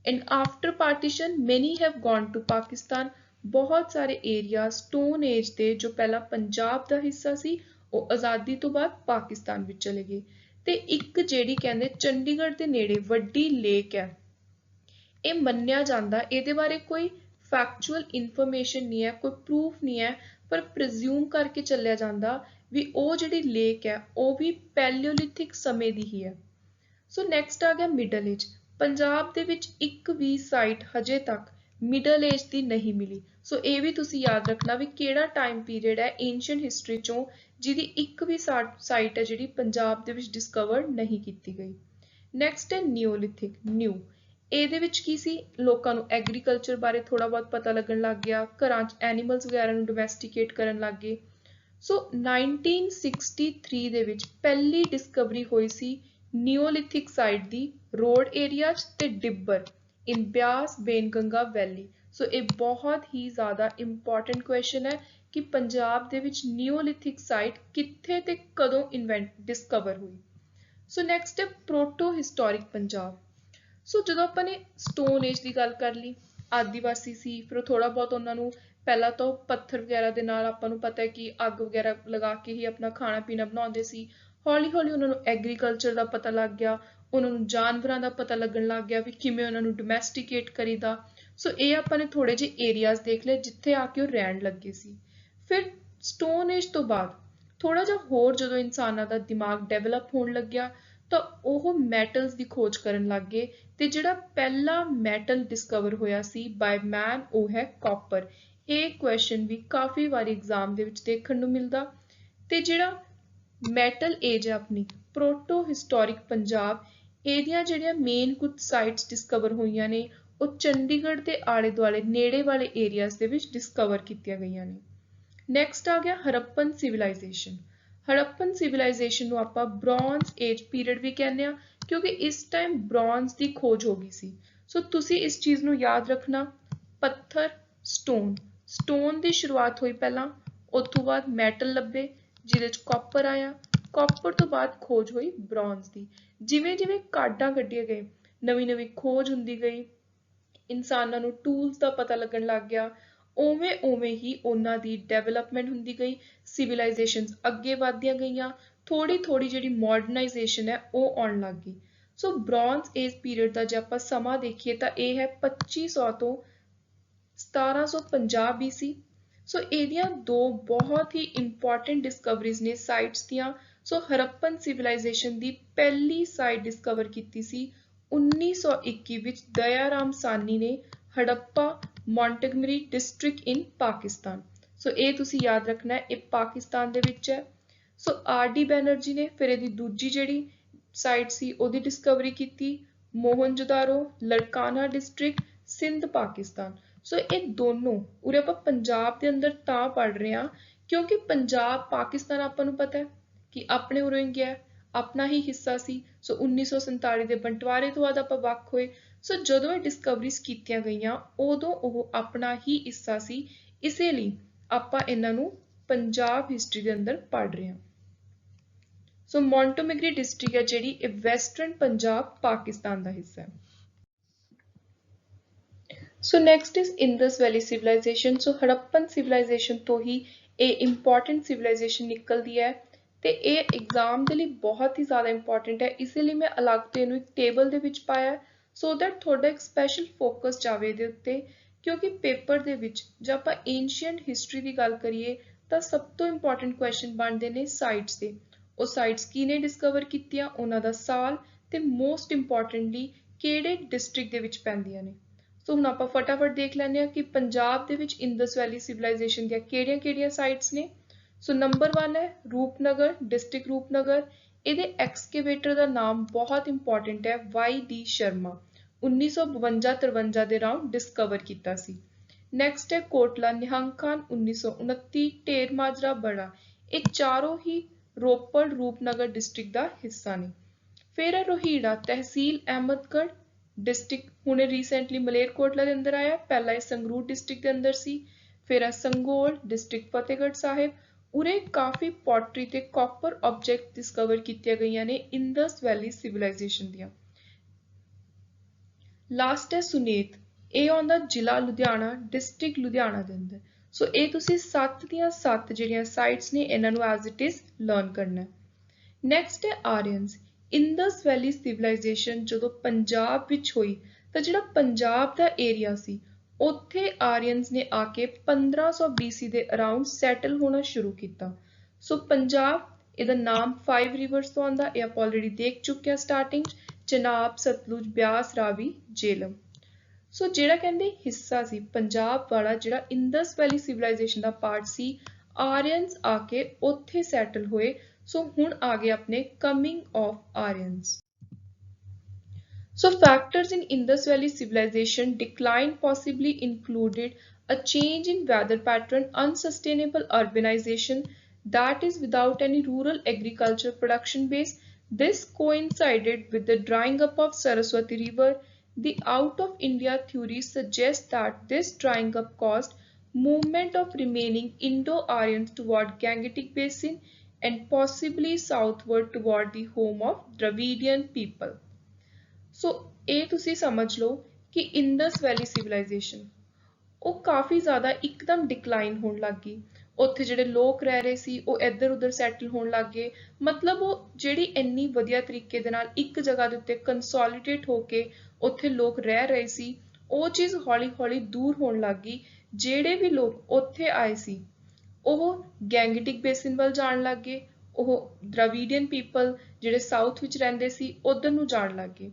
ਐਂਡ ਆਫਟਰ ਪਾਰਟੀਸ਼ਨ ਮੈਨੀ ਹੈਵ ਗੋਨ ਟੂ ਪਾਕਿਸਤਾਨ, ਬਹੁਤ ਸਾਰੇ ਏਰੀਆ ਸਟੋਨ ਏਜ ਦੇ ਜੋ ਪਹਿਲਾਂ ਪੰਜਾਬ ਦਾ ਹਿੱਸਾ ਸੀ ਉਹ ਆਜ਼ਾਦੀ ਤੋਂ ਬਾਅਦ ਪਾਕਿਸਤਾਨ ਵਿੱਚ ਚਲੇ ਗਏ। ਤੇ ਇੱਕ ਜਿਹੜੀ ਕਹਿੰਦੇ ਚੰਡੀਗੜ੍ਹ ਦੇ ਨੇੜੇ ਵੱਡੀ ਲੇਕ ਹੈ, ਇਹ ਮੰਨਿਆ ਜਾਂਦਾ, ਇਹਦੇ ਬਾਰੇ ਕੋਈ ਫੈਕਚੁਅਲ ਇਨਫੋਰਮੇਸ਼ਨ ਨਹੀਂ ਹੈ, ਕੋਈ ਪ੍ਰੂਫ ਨਹੀਂ ਹੈ, ਪਰ ਪ੍ਰਿਜ਼ਿਊਮ ਕਰਕੇ ਚੱਲਿਆ ਜਾਂਦਾ ਵੀ ਉਹ ਜਿਹੜੀ ਲੇਕ ਹੈ ਉਹ ਵੀ ਪੈਲਿਓਲਿਥਿਕ ਸਮੇਂ ਦੀ ਹੀ ਹੈ। ਸੋ ਨੈਕਸਟ ਆ ਗਿਆ ਮਿਡਲ ਏਜ। ਪੰਜਾਬ ਦੇ ਵਿੱਚ ਇੱਕ ਵੀ ਸਾਈਟ ਹਜੇ ਤੱਕ ਮਿਡਲ ਏਜ ਦੀ ਨਹੀਂ ਮਿਲੀ। ਸੋ ਇਹ ਵੀ ਤੁਸੀਂ ਯਾਦ ਰੱਖਣਾ ਵੀ ਕਿਹੜਾ ਟਾਈਮ ਪੀਰੀਅਡ ਹੈ ਏਂਸ਼ੀਅੰਟ ਹਿਸਟਰੀ ਚੋਂ ਜਿਹਦੀ ਇੱਕ ਵੀ ਸਾਈਟ ਹੈ ਜਿਹੜੀ ਪੰਜਾਬ ਦੇ ਵਿੱਚ ਡਿਸਕਵਰ ਨਹੀਂ ਕੀਤੀ ਗਈ। ਨੈਕਸਟ ਹੈ ਨੀਓਲਿਥਿਕ, ਨਿਊ। ਇਹਦੇ ਵਿੱਚ ਕੀ ਸੀ, ਲੋਕਾਂ ਨੂੰ ਐਗਰੀਕਲਚਰ ਬਾਰੇ ਥੋੜਾ ਬਹੁਤ ਪਤਾ ਲੱਗਣ ਲੱਗ ਗਿਆ, ਘਰਾਂ 'ਚ ਐਨੀਮਲਸ ਵਗੈਰਾ ਨੂੰ ਡੋਮੈਸਟੀਕੇਟ ਕਰਨ ਲੱਗ ਗਏ। ਸੋ 1963 ਦੇ ਵਿੱਚ ਪਹਿਲੀ ਡਿਸਕਵਰੀ ਹੋਈ ਸੀ ਨੀਓਲਿਥਿਕ ਸਾਈਟ ਦੀ ਰੋਡ ਏਰੀਆ 'ਚ ਤੇ ਡਿੱਬਰ ਇਨ ਬਿਆਸ ਬੇਨਗੰਗਾ ਵੈਲੀ। ਸੋ ਇਹ ਬਹੁਤ ਹੀ ਜ਼ਿਆਦਾ ਇੰਪੋਰਟੈਂਟ ਕੁਐਸਚਨ ਹੈ ਕਿ ਪੰਜਾਬ ਦੇ ਵਿੱਚ ਨੀਓਲਿਥਿਕ ਸਾਈਟ ਕਿੱਥੇ ਤੇ ਕਦੋਂ ਡਿਸਕਵਰ ਹੋਈ। ਸੋ ਨੈਕਸਟ ਹੈ ਪ੍ਰੋਟੋ ਹਿਸਟੋਰਿਕ ਪੰਜਾਬ। ਸੋ ਜਦੋਂ ਆਪਾਂ ਨੇ ਸਟੋਨ ਏਜ ਦੀ ਗੱਲ ਕਰ ਲਈ, ਆਦੀਵਾਸੀ ਸੀ, ਫਿਰ ਥੋੜਾ ਬਹੁਤ ਉਹਨਾਂ ਨੂੰ ਪਹਿਲਾਂ ਤਾਂ ਪੱਥਰ ਵਗੈਰਾ ਦੇ ਨਾਲ ਆਪਾਂ ਨੂੰ ਪਤਾ ਹੈ ਕਿ ਅੱਗ ਵਗੈਰਾ ਲਗਾ ਕੇ ਹੀ ਆਪਣਾ ਖਾਣਾ ਪੀਣਾ ਬਣਾਉਂਦੇ ਸੀ। ਹੌਲੀ ਹੌਲੀ ਉਹਨਾਂ ਨੂੰ ਐਗਰੀਕਲਚਰ ਦਾ ਪਤਾ ਲੱਗ ਗਿਆ, ਉਹਨਾਂ ਨੂੰ ਜਾਨਵਰਾਂ ਦਾ ਪਤਾ ਲੱਗਣ ਲੱਗ ਗਿਆ ਵੀ ਕਿਵੇਂ ਉਹਨਾਂ ਨੂੰ ਡੋਮੈਸਟੀਕੇਟ ਕਰੀਦਾ। ਸੋ ਇਹ ਆਪਾਂ ਨੇ ਥੋੜੇ ਜਿਹੇ ਏਰੀਆਜ਼ ਦੇਖ ਲਏ ਜਿੱਥੇ ਆ ਕੇ ਉਹ ਰਹਿਣ ਲੱਗੇ ਸੀ। ਫਿਰ ਸਟੋਨ ਏਜ ਤੋਂ ਬਾਅਦ ਥੋੜਾ ਜਿਹਾ ਹੋਰ ਜਦੋਂ ਇਨਸਾਨਾਂ ਦਾ ਦਿਮਾਗ ਡਿਵੈਲਪ ਹੋਣ ਲੱਗਿਆ ਤਾਂ ਉਹ ਮੈਟਲਸ ਦੀ ਖੋਜ ਕਰਨ ਲੱਗ ਗਏ ਤੇ ਜਿਹੜਾ ਪਹਿਲਾ ਮੈਟਲ ਡਿਸਕਵਰ ਹੋਇਆ ਸੀ ਬਾਈ ਮੈਨ ਉਹ ਹੈ ਕਾਪਰ। ਇਹ ਕੁਐਸਚਨ ਵੀ ਕਾਫੀ ਵਾਰੀ ਐਗਜ਼ਾਮ ਦੇ ਵਿੱਚ ਦੇਖਣ ਨੂੰ ਮਿਲਦਾ। ਤੇ ਜਿਹੜਾ ਮੈਟਲ ਏਜ ਹੈ ਆਪਣੀ ਪ੍ਰੋਟੋ ਹਿਸਟੋਰਿਕ ਪੰਜਾਬ, ਇਹਦੀਆਂ ਜਿਹੜੀਆਂ ਮੇਨ ਕੁਝ ਸਾਈਟਸ ਡਿਸਕਵਰ ਹੋਈਆਂ ਨੇ ਉਹ ਚੰਡੀਗੜ੍ਹ ਦੇ ਆਲੇ ਦੁਆਲੇ ਨੇੜੇ ਵਾਲੇ ਏਰੀਆਜ਼ ਦੇ ਵਿੱਚ ਡਿਸਕਵਰ ਕੀਤੀਆਂ ਗਈਆਂ ਨੇ। ਨੈਕਸਟ ਆ ਗਿਆ ਹੜੱਪਨ ਸਿਵਲਾਈਜੇਸ਼ਨ। ਹੜੱਪਨ ਸਿਵਲਾਈਜੇਸ਼ਨ ਨੂੰ ਆਪਾਂ ਬ੍ਰੌਂਜ਼ ਏਜ ਪੀਰੀਅਡ ਵੀ ਕਹਿੰਦੇ ਆ ਕਿਉਂਕਿ ਇਸ ਟਾਈਮ ਬ੍ਰੌਂਜ਼ ਦੀ ਖੋਜ ਹੋ ਗਈ ਸੀ। ਸੋ ਤੁਸੀਂ ਇਸ ਚੀਜ਼ ਨੂੰ ਯਾਦ ਰੱਖਣਾ, ਪੱਥਰ ਸਟੋਨ ਦੀ ਸ਼ੁਰੂਆਤ ਹੋਈ ਪਹਿਲਾਂ, ਉਸ ਤੋਂ ਬਾਅਦ ਮੈਟਲ ਲੱਭੇ ਜਿਹਦੇ 'ਚ ਕਾਪਰ ਆਇਆ, ਕਾਪਰ ਤੋਂ ਬਾਅਦ ਖੋਜ ਹੋਈ ਬ੍ਰੌਂਜ਼ ਦੀ। ਜਿਵੇਂ ਜਿਵੇਂ ਕਾਢਾਂ ਕੱਢੀਆਂ ਗਏ, ਨਵੀਂ ਨਵੀਂ ਖੋਜ ਹੁੰਦੀ ਗਈ, ਇਨਸਾਨਾਂ ਨੂੰ ਟੂਲਸ ਦਾ ਪਤਾ ਲੱਗਣ ਲੱਗ ਗਿਆ, ਉਵੇਂ ਉਵੇਂ ਹੀ ਉਹਨਾਂ ਦੀ ਡਿਵੈਲਪਮੈਂਟ ਹੁੰਦੀ ਗਈ, ਸਿਵਲਾਈਜੇਸ਼ਨਸ ਅੱਗੇ ਵਧਦੀਆਂ ਗਈਆਂ, ਥੋੜੀ ਥੋੜੀ ਜਿਹੜੀ ਮਾਡਰਨਾਈਜੇਸ਼ਨ ਹੈ ਉਹ ਆਉਣ ਲੱਗ ਗਈ। ਸੋ ਬ੍ਰੌਂਜ਼ ਏਜ ਪੀਰੀਅਡ ਦਾ ਜੇ ਆਪਾਂ ਸਮਾਂ ਦੇਖੀਏ ਤਾਂ ਇਹ ਹੈ 2500 ਤੋਂ 1750 BC। ਸੋ ਇਹਦੀਆਂ ਦੋ ਬਹੁਤ ਹੀ ਇੰਪੋਰਟੈਂਟ ਡਿਸਕਵਰੀਜ਼ ਨੇ ਸਾਈਟਸ ਦੀਆਂ। ਸੋ ਹੜੱਪਨ ਸਿਵਲਾਈਜੇਸ਼ਨ ਦੀ ਪਹਿਲੀ ਸਾਈਟ ਡਿਸਕਵਰ ਕੀਤੀ ਸੀ 1921 ਵਿੱਚ ਦਇਆਰਾਮ ਸਾਨੀ ਨੇ, ਹੜੱਪਾ ਮੌਂਟਗਮਰੀ ਡਿਸਟ੍ਰਿਕਟ ਇਨ ਪਾਕਿਸਤਾਨ। ਸੋ ਇਹ ਤੁਸੀਂ ਯਾਦ ਰੱਖਣਾ ਹੈ, ਇਹ ਪਾਕਿਸਤਾਨ ਦੇ ਵਿੱਚ ਹੈ। ਸੋ RD ਬੈਨਰਜੀ ਨੇ ਫਿਰ ਇਹਦੀ ਦੂਜੀ ਜਿਹੜੀ ਸਾਈਟ ਸੀ ਉਹਦੀ ਡਿਸਕਵਰੀ ਕੀਤੀ, ਮੋਹਨਜੋਦਾਰੋ ਲੜਕਾਨਾ ਡਿਸਟ੍ਰਿਕਟ ਸਿੰਧ ਪਾਕਿਸਤਾਨ। ਸੋ ਇਹ ਦੋਨੋਂ ਉਰੇ ਆਪਾਂ ਪੰਜਾਬ ਦੇ ਅੰਦਰ ਤਾਂ ਪੜ੍ਹ ਰਹੇ ਹਾਂ ਕਿਉਂਕਿ ਪੰਜਾਬ ਪਾਕਿਸਤਾਨ ਆਪਾਂ ਨੂੰ ਪਤਾ ਹੈ ਕਿ ਆਪਣੇ ਉਰੋਂ ਹੀ ਗਿਆ, ਆਪਣਾ ਹੀ ਹਿੱਸਾ ਸੀ। ਸੋ 1947 ਦੇ ਬੰਟਵਾਰੇ ਤੋਂ ਬਾਅਦ ਆਪਾਂ ਵੱਖ ਹੋਏ। ਸੋ ਜਦੋਂ ਇਹ ਡਿਸਕਵਰੀਜ਼ ਕੀਤੀਆਂ ਗਈਆਂ ਉਦੋਂ ਉਹ ਆਪਣਾ ਹੀ ਹਿੱਸਾ ਸੀ, ਇਸੇ ਲਈ ਆਪਾਂ ਇਹਨਾਂ ਨੂੰ ਪੰਜਾਬ ਹਿਸਟਰੀ ਦੇ ਅੰਦਰ ਪੜ੍ਹ ਰਹੇ ਹਾਂ। ਸੋ ਮੌਂਟੋਮੈਗਰੀ ਡਿਸਟ੍ਰਿਕਟ ਹੈ ਜਿਹੜੀ ਇਹ ਵੈਸਟਰਨ ਪੰਜਾਬ ਪਾਕਿਸਤਾਨ ਦਾ ਹਿੱਸਾ ਹੈ। So next is Indus valley civilization. So Harappan civilization ਤੋਂ ਹੀ ਇਹ ਇੰਪੋਰਟੈਂਟ ਸਿਵਲਾਈਜੇਸ਼ਨ ਨਿਕਲਦੀ ਹੈ ਤੇ ਇਹ ਐਗਜ਼ਾਮ ਦੇ ਲਈ ਬਹੁਤ ਹੀ ਜ਼ਿਆਦਾ ਇੰਪੋਰਟੈਂਟ ਹੈ, ਇਸੇ ਲਈ ਮੈਂ ਅਲੱਗ ਤੋਂ ਇਹਨੂੰ ਇੱਕ ਟੇਬਲ ਦੇ ਵਿੱਚ ਪਾਇਆ ਸੋ ਦੈਟ ਤੁਹਾਡਾ ਇੱਕ ਸਪੈਸ਼ਲ ਫੋਕਸ ਜਾਵੇ ਇਹਦੇ ਉੱਤੇ। ਕਿਉਂਕਿ ਪੇਪਰ ਦੇ ਵਿੱਚ ਜੇ ਆਪਾਂ ਏਂਸ਼ੀਅੰਟ ਹਿਸਟਰੀ ਦੀ ਗੱਲ ਕਰੀਏ ਤਾਂ ਸਭ ਤੋਂ ਇੰਪੋਰਟੈਂਟ ਕੁਐਸਚਨ ਬਣਦੇ ਨੇ ਸਾਈਟਸ ਦੇ। ਉਹ ਸਾਈਟਸ ਕਿਹਨੇ ਡਿਸਕਵਰ ਕੀਤੀਆਂ, ਉਹਨਾਂ ਦਾ ਸਾਲ ਤੇ ਮੋਸਟ ਇੰਪੋਰਟੈਂਟਲੀ ਕਿਹੜੇ ਡਿਸਟ੍ਰਿਕਟ ਦੇ ਵਿੱਚ ਪੈਂਦੀਆਂ ਨੇ। ਸੋ ਹੁਣ ਆਪਾਂ ਫਟਾਫਟ ਦੇਖ ਲੈਂਦੇ ਹਾਂ ਕਿ ਪੰਜਾਬ ਦੇ ਵਿੱਚ ਇੰਦਸ ਵੈਲੀ ਸਿਵਲਾਈਜੇਸ਼ਨ ਦੀਆਂ ਕਿਹੜੀਆਂ-ਕਿਹੜੀਆਂ ਸਾਈਟਸ ਨੇ। ਸੋ ਨੰਬਰ 1 ਹੈ ਰੂਪਨਗਰ, ਡਿਸਟ੍ਰਿਕਟ ਰੂਪਨਗਰ। ਇਹਦੇ ਐਕਸਕੇਵੇਟਰ ਦਾ ਨਾਮ ਬਹੁਤ ਇੰਪੋਰਟੈਂਟ ਹੈ, YD ਸ਼ਰਮਾ, 1952-53 ਦੇ ਰਾਉਂਡ ਡਿਸਕਵਰ ਕੀਤਾ ਸੀ। ਨੈਕਸਟ ਹੈ ਕੋਟਲਾ ਨਿਹੰਗ ਖਾਨ, 1929, ਢੇਰ ਮਾਜਰਾ ਬੜਾ। ਇਹ ਚਾਰੋਂ ਹੀ ਰੋਪੜ ਰੂਪਨਗਰ ਡਿਸਟ੍ਰਿਕਟ ਦਾ ਹਿੱਸਾ ਨੇ। ਫਿਰ ਹੈ ਰੋਹੀੜਾ, ਤਹਿਸੀਲ ਅਹਿਮਦਗੜ੍ਹ ਡਿਸਟ੍ਰਿਕਟ, ਹੁਣੇ ਰੀਸੈਂਟਲੀ ਮਲੇਰਕੋਟਲਾ ਦੇ ਅੰਦਰ ਆਇਆ, ਪਹਿਲਾਂ ਇਹ ਸੰਗਰੂਰ ਡਿਸਟ੍ਰਿਕਟ ਦੇ ਅੰਦਰ ਸੀ। ਫਿਰ ਹੈ ਸੰਗੋਲ ਡਿਸਟ੍ਰਿਕਟ ਫਤਿਹਗੜ੍ਹ ਸਾਹਿਬ। ਉਰੇ ਕਾਫੀ ਪੋਟਰੀ ਤੇ ਕਾਪਰ ਆਬਜੈਕਟ ਡਿਸਕਵਰ ਕੀਤੀਆਂ ਗਈਆਂ ਨੇ ਇੰਦਸ ਵੈਲੀ ਸਿਵਲਾਈਜੇਸ਼ਨ ਦੀਆਂ। ਲਾਸਟ ਹੈ ਸੁਨੇਤ, ਇਹ ਆਉਂਦਾ ਜ਼ਿਲ੍ਹਾ ਲੁਧਿਆਣਾ, ਡਿਸਟ੍ਰਿਕਟ ਲੁਧਿਆਣਾ ਦੇ ਅੰਦਰ। ਸੋ ਇਹ ਤੁਸੀਂ 7 ਦੀਆਂ 7 ਜਿਹੜੀਆਂ ਸਾਈਟਸ ਨੇ ਇਹਨਾਂ ਨੂੰ ਐਜ਼ ਇਟ ਇਜ਼ ਲਰਨ ਕਰਨਾ ਹੈ। ਨੈਕਸਟ ਹੈ ਆਰੀਅਨਸ। ਇੰਦਸ ਵੈਲੀ ਸਿਵਲਾਈਜੇਸ਼ਨ ਜਦੋਂ ਪੰਜਾਬ ਵਿੱਚ ਹੋਈ ਤਾਂ ਜਿਹੜਾ ਪੰਜਾਬ ਦਾ ਏਰੀਆ ਸੀ ਉੱਥੇ ਆਰੀਅਨਸ ਨੇ ਆ ਕੇ 1500 BC ਦੇ ਅਰਾਊਂਡ ਸੈਟਲ ਹੋਣਾ ਸ਼ੁਰੂ ਕੀਤਾ। ਸੋ ਪੰਜਾਬ, ਇਹਦਾ ਨਾਮ 5 ਰਿਵਰਸ ਤੋਂ ਆਉਂਦਾ, ਇਹ ਆਪਾਂ ਆਲਰੇਡੀ ਦੇਖ ਚੁੱਕੇ ਹਾਂ ਸਟਾਰਟਿੰਗ, ਚਨਾਬ, ਸਤਲੁਜ, ਬਿਆਸ, ਰਾਵੀ, ਜੇਹਲਮ। ਸੋ ਜਿਹੜਾ ਕਹਿੰਦੇ ਹਿੱਸਾ ਸੀ ਪੰਜਾਬ ਵਾਲਾ ਜਿਹੜਾ ਇੰਦਸ ਵੈਲੀ ਸਿਵਲਾਈਜੇਸ਼ਨ ਦਾ ਪਾਰਟ ਸੀ, ਆਰੀਅਨਸ ਆ ਕੇ ਉੱਥੇ ਸੈਟਲ ਹੋਏ। ਸੋ ਹੁਣ ਆ ਗਏ ਆਪਣੇ coming of ਆਰੀਅਨਸ। So factors in Indus Valley civilization decline possibly included a change in weather pattern, unsustainable urbanization that is without any rural agriculture production base. This coincided with the drying up of Saraswati River. The out of India theory suggests that this drying up caused movement of remaining Indo-Aryans toward Gangetic Basin and possibly southward toward the home of Dravidian people. ਸੋ ਇਹ ਤੁਸੀਂ ਸਮਝ ਲਓ ਕਿ ਇੰਦਸ valley civilisation ਉਹ ਕਾਫੀ ਜ਼ਿਆਦਾ ਇੱਕਦਮ decline ਹੋਣ ਲੱਗ ਗਈ। ਉੱਥੇ ਜਿਹੜੇ ਲੋਕ ਰਹਿ ਰਹੇ ਸੀ ਉਹ ਇੱਧਰ ਉੱਧਰ ਸੈਟਲ ਹੋਣ ਲੱਗ ਗਏ। ਮਤਲਬ ਉਹ ਜਿਹੜੀ ਇੰਨੀ ਵਧੀਆ ਤਰੀਕੇ ਦੇ ਨਾਲ ਇੱਕ ਜਗ੍ਹਾ ਦੇ ਉੱਤੇ ਕੰਸੋਲੀਡੇਟ ਹੋ ਕੇ ਉੱਥੇ ਲੋਕ ਰਹਿ ਰਹੇ ਸੀ, ਉਹ ਚੀਜ਼ ਹੌਲੀ ਹੌਲੀ ਦੂਰ ਹੋਣ ਲੱਗ ਗਈ। ਜਿਹੜੇ ਵੀ ਲੋਕ ਉੱਥੇ ਆਏ ਸੀ ਉਹ ਗੈਂਗਟਿਕ ਬੇਸਿਨ ਵੱਲ ਜਾਣ ਲੱਗ ਗਏ, ਉਹ ਦ੍ਰਾਵੀਡੀਅਨ ਪੀਪਲ ਜਿਹੜੇ ਸਾਊਥ ਵਿੱਚ ਰਹਿੰਦੇ ਸੀ ਉਧਰ ਨੂੰ ਜਾਣ ਲੱਗ ਗਏ।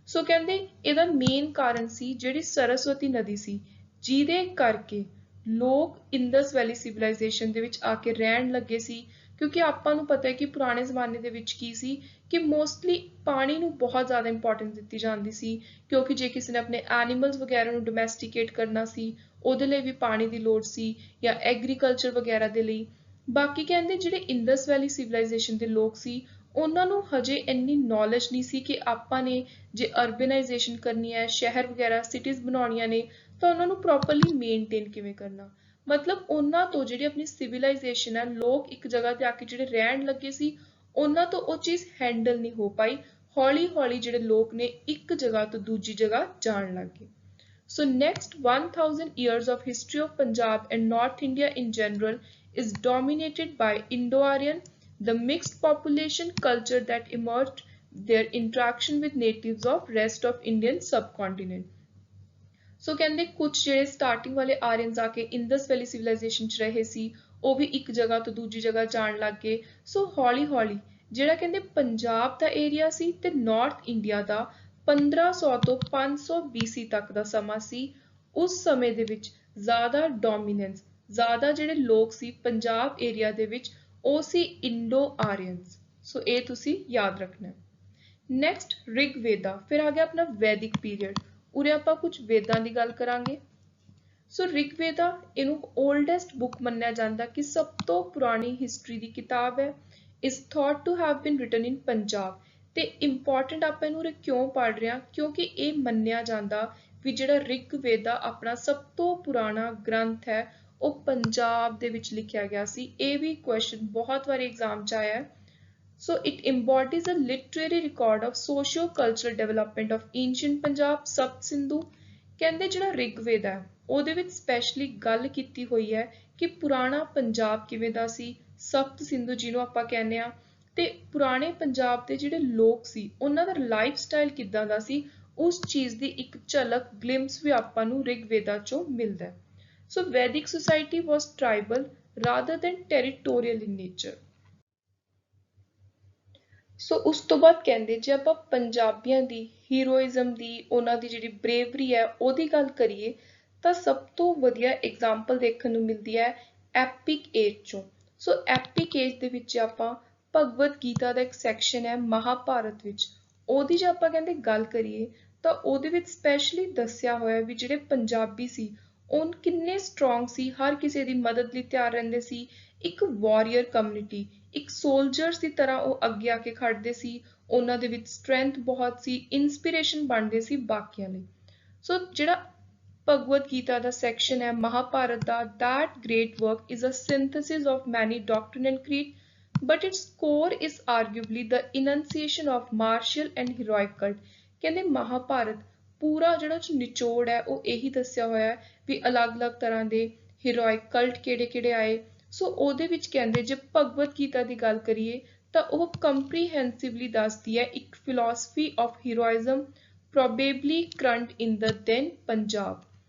ਸੋ ਕਹਿੰਦੇ ਇਹਦਾ ਮੇਨ ਕਾਰਨ ਸੀ ਜਿਹੜੀ ਸਰਸਵਤੀ ਨਦੀ ਸੀ, ਜਿਹਦੇ ਕਰਕੇ ਲੋਕ ਇੰਡਸ ਵੈਲੀ ਸਿਵਲਾਈਜੇਸ਼ਨ ਦੇ ਵਿੱਚ ਆ ਕੇ ਰਹਿਣ ਲੱਗੇ ਸੀ। ਕਿਉਂਕਿ ਆਪਾਂ ਨੂੰ ਪਤਾ ਹੈ ਕਿ ਪੁਰਾਣੇ ਜ਼ਮਾਨੇ ਦੇ ਵਿੱਚ ਕੀ ਸੀ ਕਿ ਮੋਸਟਲੀ ਪਾਣੀ ਨੂੰ ਬਹੁਤ ਜ਼ਿਆਦਾ ਇੰਪੋਰਟੈਂਸ ਦਿੱਤੀ ਜਾਂਦੀ ਸੀ, ਕਿਉਂਕਿ ਜੇ ਕਿਸੇ ਨੇ ਆਪਣੇ ਐਨੀਮਲਸ ਵਗੈਰਾ ਨੂੰ ਡੋਮੈਸਟੀਕੇਟ ਕਰਨਾ ਸੀ ਉਹਦੇ ਲਈ ਵੀ ਪਾਣੀ ਦੀ ਲੋੜ ਸੀ, ਜਾਂ ਐਗਰੀਕਲਚਰ ਵਗੈਰਾ ਦੇ ਲਈ। ਬਾਕੀ ਕਹਿੰਦੇ ਜਿਹੜੇ ਇੰਡਸ ਵੈਲੀ ਸਿਵਲਾਈਜੇਸ਼ਨ ਦੇ ਲੋਕ ਸੀ ਉਹਨਾਂ ਨੂੰ ਹਜੇ ਇੰਨੀ ਨੌਲੇਜ ਨਹੀਂ ਸੀ ਕਿ ਆਪਾਂ ਨੇ ਜੇ ਅਰਬਨਾਈਜੇਸ਼ਨ ਕਰਨੀ ਹੈ, ਸ਼ਹਿਰ ਵਗੈਰਾ ਸਿਟੀਜ਼ ਬਣਾਉਣੀਆਂ ਨੇ, ਤਾਂ ਉਹਨਾਂ ਨੂੰ ਪ੍ਰੋਪਰਲੀ ਮੇਨਟੇਨ ਕਿਵੇਂ ਕਰਨਾ। ਮਤਲਬ ਉਹਨਾਂ ਤੋਂ ਜਿਹੜੀ ਆਪਣੀ ਸਿਵਲਾਈਜੇਸ਼ਨ ਹੈ, ਲੋਕ ਇੱਕ ਜਗ੍ਹਾ ਤੇ ਆ ਕੇ ਜਿਹੜੇ ਰਹਿਣ ਲੱਗੇ ਸੀ ਉਹਨਾਂ ਤੋਂ ਉਹ ਚੀਜ਼ ਹੈਂਡਲ ਨਹੀਂ ਹੋ ਪਾਈ। ਹੌਲੀ ਹੌਲੀ ਜਿਹੜੇ ਲੋਕ ਨੇ ਇੱਕ ਜਗ੍ਹਾ ਤੋਂ ਦੂਜੀ ਜਗ੍ਹਾ ਜਾਣ ਲੱਗ ਗਏ। So next 1000 years of history of Punjab and North India in general is dominated by Indo-Aryan, the mixed population culture that emerged their interaction with natives of rest of Indian subcontinent. ਸੋ ਕਹਿੰਦੇ ਕੁਝ ਜਿਹੜੇ starting ਵਾਲੇ ਆਰੀਅਨਸ ਆ ਕੇ Indus ਵੈਲੀ civilisation 'ਚ ਰਹੇ ਸੀ ਉਹ ਵੀ ਇੱਕ ਜਗ੍ਹਾ ਤੋਂ ਦੂਜੀ ਜਗ੍ਹਾ ਜਾਣ ਲੱਗ ਗਏ। ਸੋ ਹੌਲੀ ਹੌਲੀ ਜਿਹੜਾ ਕਹਿੰਦੇ ਪੰਜਾਬ ਦਾ ਏਰੀਆ ਸੀ ਤੇ ਨਾਰਥ ਇੰਡੀਆ ਦਾ 1500 ਤੋਂ 500 BC ਤੱਕ ਦਾ ਸਮਾਂ ਸੀ। ਉਸ ਸਮੇਂ ਦੇ ਵਿੱਚ ਜ਼ਿਆਦਾ ਡੋਮੀਨੈਂਸ, ਜ਼ਿਆਦਾ ਜਿਹੜੇ ਲੋਕ ਸੀ ਪੰਜਾਬ ਏਰੀਆ ਦੇ ਵਿੱਚ ਉਹ ਸੀ ਇੰਡੋ ਆਰੀਅਨਸ। ਸੋ ਇਹ ਤੁਸੀਂ ਯਾਦ ਰੱਖਣਾ। ਨੈਕਸਟ ਰਿਗਵੇਦਾ, ਫਿਰ ਆ ਗਿਆ ਆਪਣਾ ਵੈਦਿਕ ਪੀਰੀਅਡ। ਉਰੇ ਆਪਾਂ ਕੁਝ ਵੇਦਾਂ ਦੀ ਗੱਲ ਕਰਾਂਗੇ। ਸੋ ਰਿਗਵੇਦਾ ਇਹਨੂੰ ਓਲਡੈਸਟ ਬੁੱਕ ਮੰਨਿਆ ਜਾਂਦਾ ਕਿ ਸਭ ਤੋਂ ਪੁਰਾਣੀ ਹਿਸਟਰੀ ਦੀ ਕਿਤਾਬ ਹੈ। is thought to have been written in Punjab. ਤੇ ਇੰਪੋਰਟੈਂਟ ਆਪਾਂ ਇਹਨੂੰ ਉਰੇ ਕਿਉਂ ਪੜ੍ਹ ਰਹੇ ਹਾਂ ਕਿਉਂਕਿ ਇਹ ਮੰਨਿਆ ਜਾਂਦਾ ਵੀ ਜਿਹੜਾ ਰਿਗਵੇਦਾ ਆਪਣਾ ਸਭ ਤੋਂ ਪੁਰਾਣਾ ਗ੍ਰੰਥ ਹੈ ਉਹ ਪੰਜਾਬ ਦੇ ਵਿੱਚ ਲਿਖਿਆ ਗਿਆ ਸੀ। ਇਹ ਵੀ ਕੁਐਸਚਨ ਬਹੁਤ ਵਾਰੀ ਐਗਜ਼ਾਮ 'ਚ ਆਇਆ ਹੈ। So it embodies a literary record of socio-cultural development of ancient Punjab, Sapt Sindhu। ਕਹਿੰਦੇ ਜਿਹੜਾ ਰਿਗਵੇਦ ਹੈ ਉਹਦੇ ਵਿੱਚ ਸਪੈਸ਼ਲੀ ਗੱਲ ਕੀਤੀ ਹੋਈ ਹੈ ਕਿ ਪੁਰਾਣਾ ਪੰਜਾਬ ਕਿਵੇਂ ਦਾ ਸੀ, ਸਪਤ ਸਿੰਧੂ ਜਿਹਨੂੰ ਆਪਾਂ ਕਹਿੰਦੇ ਆ, ਤੇ ਪੁਰਾਣੇ ਪੰਜਾਬ ਦੇ ਜਿਹੜੇ ਲੋਕ ਸੀ ਉਹਨਾਂ ਦਾ ਲਾਈਫ ਸਟਾਈਲ ਕਿੱਦਾਂ ਦਾ ਸੀ, ਉਸ ਚੀਜ਼ ਦੀ ਇੱਕ ਝਲਕ ਗਲਿੰਪਸ ਵੀ ਆਪਾਂ ਨੂੰ ਰਿਗਵੇਦਾ ਚੋਂ ਮਿਲਦਾ ਹੈ। ਸੋ ਵੈਦਿਕ society was tribal rather than territorial in nature। ਸੋ ਉਸ ਤੋਂ ਬਾਅਦ ਕਹਿੰਦੇ ਜੇ ਆਪਾਂ ਪੰਜਾਬੀਆਂ ਦੀ ਹੀਰੋਇਜ਼ਮ ਦੀ, ਉਹਨਾਂ ਦੀ ਜਿਹੜੀ ਬਰੇਵਰੀ ਹੈ ਉਹਦੀ ਗੱਲ ਕਰੀਏ ਤਾਂ ਸਭ ਤੋਂ ਵਧੀਆ ਐਗਜ਼ਾਮਪਲ ਦੇਖਣ ਨੂੰ ਮਿਲਦੀ ਹੈ ਐਪਿਕ ਏਜ ਚੋਂ। ਸੋ ਐਪਿਕ ਏਜ ਦੇ ਵਿੱਚ ਆਪਾਂ ਭਗਵਦ ਗੀਤਾ ਦਾ ਇੱਕ ਸੈਕਸ਼ਨ ਹੈ ਮਹਾਭਾਰਤ ਵਿੱਚ, ਉਹਦੀ ਜੇ ਆਪਾਂ ਕਹਿੰਦੇ ਗੱਲ ਕਰੀਏ ਤਾਂ ਉਹਦੇ ਵਿੱਚ ਸਪੈਸ਼ਲੀ ਦੱਸਿਆ ਹੋਇਆ ਵੀ ਜਿਹੜੇ ਪੰਜਾਬੀ ਸੀ ਉਹ ਕਿੰਨੇ ਸਟਰੋਂਗ ਸੀ, ਹਰ ਕਿਸੇ ਦੀ ਮਦਦ ਲਈ ਤਿਆਰ ਰਹਿੰਦੇ ਸੀ, ਇੱਕ ਵਾਰੀਅਰ ਕਮਿਊਨਿਟੀ, ਇੱਕ ਸੋਲਜਰਸ ਦੀ ਤਰ੍ਹਾਂ ਉਹ ਅੱਗੇ ਆ ਕੇ ਖੜਦੇ ਸੀ, ਉਹਨਾਂ ਦੇ ਵਿੱਚ ਸਟਰੈਂਥ ਬਹੁਤ ਸੀ, ਇਨਸਪੀਰੇਸ਼ਨ ਬਣਦੇ ਸੀ ਬਾਕੀਆਂ ਲਈ। ਸੋ ਜਿਹੜਾ ਭਗਵਦ ਗੀਤਾ ਦਾ ਸੈਕਸ਼ਨ ਹੈ ਮਹਾਭਾਰਤ ਦਾ, that great work is a synthesis of many doctrine and creed, but its core is arguably the enunciation of martial and heroic cult। ਕਹਿੰਦੇ ਮਹਾਭਾਰਤ ਪੂਰਾ ਜਿਹੜਾ ਨਿਚੋੜ ਹੈ ਉਹ ਇਹੀ ਦੱਸਿਆ ਹੋਇਆ ਹੈ ਵੀ ਅਲੱਗ-ਅਲੱਗ ਤਰ੍ਹਾਂ ਦੇ ਹੀਰੋਇਕ ਕਲਟ ਕਿਹੜੇ-ਕਿਹੜੇ ਆਏ। ਸੋ ਉਹਦੇ ਵਿੱਚ ਕਹਿੰਦੇ ਜੇ ਭਗਵਦ ਗੀਤਾ ਦੀ ਗੱਲ ਕਰੀਏ ਤਾਂ ਉਹ ਕੰਪਰੀਹੈਂਸਿਵਲੀ ਦੱਸਦੀ ਹੈ ਇੱਕ philosophy of heroism probably current in the then Punjab।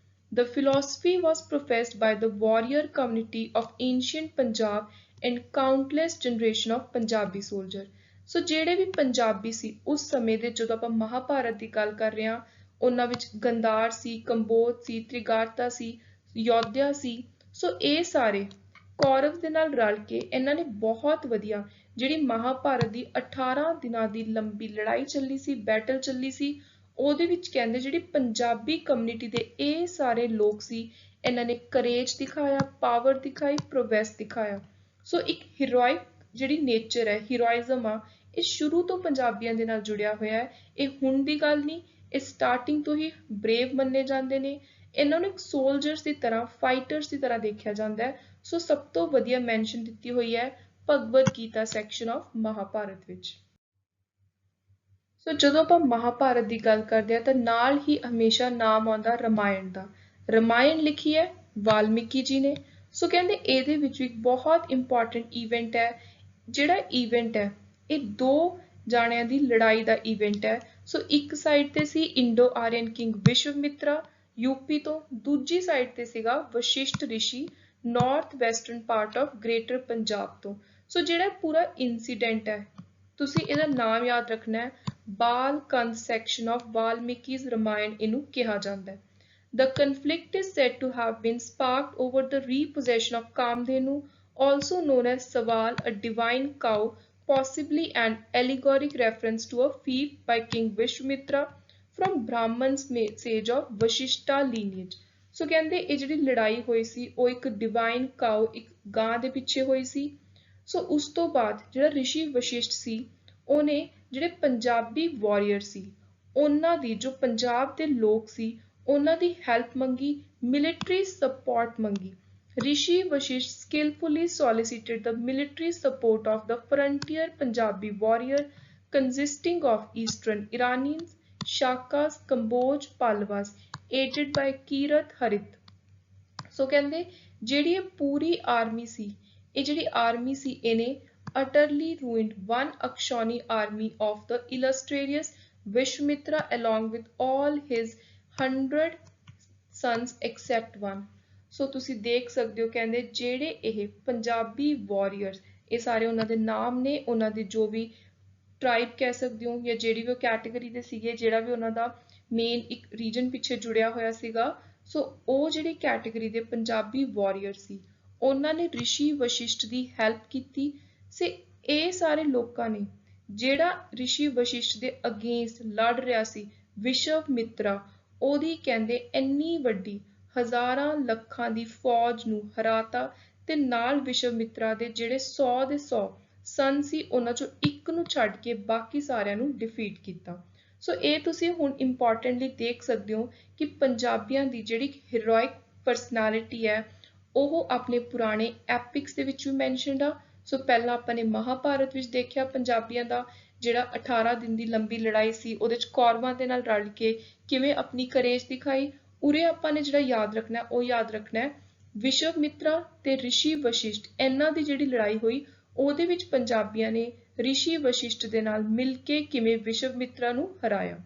The philosophy was professed by the warrior community of ancient Punjab and countless generation of Punjabi soldier। ਸੋ ਜਿਹੜੇ ਵੀ ਪੰਜਾਬੀ ਸੀ ਉਸ ਸਮੇਂ ਦੇ, ਜਦੋਂ ਆਪਾਂ ਮਹਾਭਾਰਤ ਦੀ ਗੱਲ ਕਰ ਰਹੇ ਹਾਂ, ਉਹਨਾਂ ਵਿੱਚ ਗੰਧਾਰ ਸੀ, ਕੰਬੋਜ ਸੀ, ਤ੍ਰਿਗਾਰਤਾ ਸੀ, ਯੋਧਿਆ ਸੀ। ਸੋ ਇਹ ਸਾਰੇ ਕੌਰਵ ਦੇ ਨਾਲ ਰਲ ਕੇ ਇਹਨਾਂ ਨੇ ਬਹੁਤ ਵਧੀਆ ਜਿਹੜੀ ਮਹਾਭਾਰਤ ਦੀ 18 ਦਿਨਾਂ ਦੀ ਲੰਬੀ ਲੜਾਈ ਚੱਲੀ ਸੀ, ਬੈਟਲ ਚੱਲੀ ਸੀ, ਉਹਦੇ ਵਿੱਚ ਕਹਿੰਦੇ ਜਿਹੜੀ ਪੰਜਾਬੀ ਕਮਿਊਨਿਟੀ ਦੇ ਇਹ ਸਾਰੇ ਲੋਕ ਸੀ ਇਹਨਾਂ ਨੇ ਕਰੇਜ ਦਿਖਾਇਆ, ਪਾਵਰ ਦਿਖਾਈ, ਪ੍ਰੋਵੈਸ ਦਿਖਾਇਆ। ਸੋ ਇੱਕ ਹੀਰੋਇਕ ਜਿਹੜੀ ਨੇਚਰ ਹੈ, ਹੀਰੋਇਜ਼ਮ ਆ, ਇਹ ਸ਼ੁਰੂ ਤੋਂ ਪੰਜਾਬੀਆਂ ਦੇ ਨਾਲ ਜੁੜਿਆ ਹੋਇਆ ਹੈ। ਇਹ ਹੁਣ ਦੀ ਗੱਲ ਨਹੀਂ, ਇਹ ਸਟਾਰਟਿੰਗ ਤੋਂ ਹੀ ਬਰੇਵ ਮੰਨੇ ਜਾਂਦੇ ਨੇ, ਇਹਨਾਂ ਨੂੰ ਇੱਕ ਸੋਲਜਰਸ ਦੀ ਤਰ੍ਹਾਂ, ਫਾਈਟਰਸ ਦੀ ਤਰ੍ਹਾਂ ਦੇਖਿਆ ਜਾਂਦਾ ਹੈ। ਸੋ ਸਭ ਤੋਂ ਵਧੀਆ ਮੈਂਸ਼ਨ ਦਿੱਤੀ ਹੋਈ ਹੈ ਭਗਵਦ ਗੀਤਾ ਸੈਕਸ਼ਨ ਆਫ ਮਹਾਭਾਰਤ ਵਿੱਚ। ਸੋ ਜਦੋਂ ਆਪਾਂ ਮਹਾਭਾਰਤ ਦੀ ਗੱਲ ਕਰਦੇ ਹਾਂ ਤਾਂ ਨਾਲ ਹੀ ਹਮੇਸ਼ਾ ਨਾਮ ਆਉਂਦਾ ਰਾਮਾਇਣ ਦਾ। ਰਾਮਾਇਣ ਲਿਖੀ ਹੈ ਵਾਲਮੀਕੀ ਜੀ ਨੇ। ਸੋ ਕਹਿੰਦੇ ਇਹਦੇ ਵਿੱਚ ਵੀ ਇੱਕ ਬਹੁਤ ਇੰਪੋਰਟੈਂਟ ਈਵੈਂਟ ਹੈ। ਜਿਹੜਾ ਈਵੈਂਟ ਹੈ ਇਹ ਦੋ ਜਾਣਿਆਂ ਦੀ ਲੜਾਈ ਦਾ ਈਵੈਂਟ ਹੈ। ਸੋ ਇੱਕ ਸਾਈਡ ਤੇ ਸੀ Indo Aryan king Vishwamitra UP ਤੋਂ, ਦੂਜੀ ਸਾਈਡ ਤੇ ਸੀਗਾ Vashishtha Rishi north western part of greater Punjab ਤੋਂ। ਸੋ ਜਿਹੜਾ ਪੂਰਾ ਇਨਸੀਡੈਂਟ ਹੈ, ਤੁਸੀਂ ਇਹਦਾ ਨਾਮ ਯਾਦ ਰੱਖਣਾ ਹੈ, ਬਾਲ ਕੰਦ ਸੈਕਸ਼ਨ ਆਫ ਵਾਲਮੀਕਿ's ਰਾਮਾਇਣ ਇਹਨੂੰ ਕਿਹਾ ਜਾਂਦਾ ਹੈ। The conflict is said to have been sparked over the repossession of Kamdhenu, also known as Sawal, a divine cow, possibly an allegoric reference to a fief by King Vishwamitra from Brahman's sage of Vashishta lineage। ਸੋ ਕਹਿੰਦੇ ਇਹ ਜਿਹੜੀ ਲੜਾਈ ਹੋਈ ਸੀ ਉਹ ਇੱਕ divine cow, ਇੱਕ ਗਾਂ ਦੇ ਪਿੱਛੇ ਹੋਈ ਸੀ। ਸੋ ਉਸ ਤੋਂ ਬਾਅਦ ਜਿਹੜਾ ਰਿਸ਼ੀ ਵਸ਼ਿਸ਼ਟ ਸੀ ਉਹਨੇ ਜਿਹੜੇ ਪੰਜਾਬੀ ਵਾਰੀਅਰ ਸੀ ਉਹਨਾਂ ਦੀ, ਜੋ ਪੰਜਾਬ ਦੇ ਲੋਕ ਸੀ ਉਹਨਾਂ ਦੀ ਹੈਲਪ ਮੰਗੀ, ਮਿਲਟਰੀ ਸਪੋਰਟ ਮੰਗੀ। ਰਿਸ਼ੀ Vashisht skillfully solicited the military support of the frontier Punjabi warrior consisting of eastern Iranians, Shakas, Kamboj, Palwas, aided by Kirat Harit। ਸੋ ਕਹਿੰਦੇ ਜਿਹੜੀ ਇਹ ਪੂਰੀ ਆਰਮੀ ਸੀ, ਇਹ ਜਿਹੜੀ ਆਰਮੀ ਸੀ ਇਹਨੇ utterly ruined one Akshoni army of the illustrious Vishwamitra along with all his 100 sons except one। ਸੋ ਤੁਸੀਂ ਦੇਖ ਸਕਦੇ ਹੋ ਕਹਿੰਦੇ ਜਿਹੜੇ ਇਹ ਪੰਜਾਬੀ ਵਾਰੀਅਰਸ, ਇਹ ਸਾਰੇ ਉਹਨਾਂ ਦੇ ਨਾਮ ਨੇ, ਉਹਨਾਂ ਦੇ ਜੋ ਵੀ ਟ੍ਰਾਈਬ ਕਹਿ ਸਕਦੇ ਹੋ ਜਾਂ ਜਿਹੜੀ ਵੀ ਉਹ ਕੈਟੇਗਰੀ ਦੇ ਸੀਗੇ, ਜਿਹੜਾ ਵੀ ਉਹਨਾਂ ਦਾ ਮੇਨ ਇੱਕ ਰੀਜਨ ਪਿੱਛੇ ਜੁੜਿਆ ਹੋਇਆ ਸੀਗਾ। ਸੋ ਉਹ ਜਿਹੜੀ ਕੈਟੇਗਰੀ ਦੇ ਪੰਜਾਬੀ ਵਾਰੀਅਰ ਸੀ ਉਹਨਾਂ ਨੇ ਰਿਸ਼ੀ ਵਸ਼ਿਸ਼ਟ ਦੀ ਹੈਲਪ ਕੀਤੀ ਸੀ। ਇਹ ਸਾਰੇ ਲੋਕਾਂ ਨੇ ਜਿਹੜਾ ਰਿਸ਼ੀ ਵਸ਼ਿਸ਼ਟ ਦੇ ਅਗੇਂਸਟ ਲੜ ਰਿਹਾ ਸੀ ਵਿਸ਼ਵਮਿਤਰਾ, ਉਹਦੀ ਕਹਿੰਦੇ ਇੰਨੀ ਵੱਡੀ ਹਜ਼ਾਰਾਂ ਲੱਖਾਂ ਦੀ ਫੌਜ ਨੂੰ ਹਰਾਤਾ ਤੇ ਨਾਲ ਵਿਸ਼ਵਮਿਤਰਾ ਦੇ ਜਿਹੜੇ 100 ਦੇ 100 ਸਨ ਸੀ ਉਹਨਾਂ ਚੋਂ ਇੱਕ ਨੂੰ ਛੱਡ ਕੇ ਬਾਕੀ ਸਾਰਿਆਂ ਨੂੰ ਡਿਫੀਟ ਕੀਤਾ। ਸੋ ਇਹ ਤੁਸੀਂ ਹੁਣ ਇੰਪੋਰਟੈਂਟਲੀ ਦੇਖ ਸਕਦੇ ਹੋ ਕਿ ਪੰਜਾਬੀਆਂ ਦੀ ਜਿਹੜੀ ਹੀਰੋਇਕ ਪਰਸਨੈਲਿਟੀ ਹੈ ਉਹ ਆਪਣੇ ਪੁਰਾਣੇ ਐਪਿਕਸ ਦੇ ਵਿੱਚ ਵੀ ਮੈਂਸ਼ਨਡ ਆ। ਸੋ ਪਹਿਲਾਂ ਆਪਾਂ ਨੇ ਮਹਾਭਾਰਤ ਵਿੱਚ ਦੇਖਿਆ ਪੰਜਾਬੀਆਂ ਦਾ ਜਿਹੜਾ 18 ਦਿਨ ਦੀ ਲੰਬੀ ਲੜਾਈ ਸੀ ਉਹਦੇ ਚ ਕੌਰਵਾਂ ਦੇ ਨਾਲ ਰਲ ਕੇ ਕਿਵੇਂ ਆਪਣੀ ਕਰੇਜ ਦਿਖਾਈ। ਉਰੇ ਆਪਾਂ ਨੇ ਜਿਹੜਾ ਯਾਦ ਰੱਖਣਾ ਉਹ ਯਾਦ ਰੱਖਣਾ ਹੈ ਵਿਸ਼ਵਮਿਤਰਾ ਤੇ ਰਿਸ਼ੀ ਵਸ਼ਿਸ਼ਟ ਇਹਨਾਂ ਦੀ ਜਿਹੜੀ ਲੜਾਈ ਹੋਈ ਉਹਦੇ ਵਿੱਚ ਪੰਜਾਬੀਆਂ ਨੇ ਰਿਸ਼ੀ ਵਸ਼ਿਸ਼ਟ ਦੇ ਨਾਲ ਮਿਲ ਕੇ ਕਿਵੇਂ ਵਿਸ਼ਵਮਿਤਰਾ ਨੂੰ ਹਰਾਇਆ।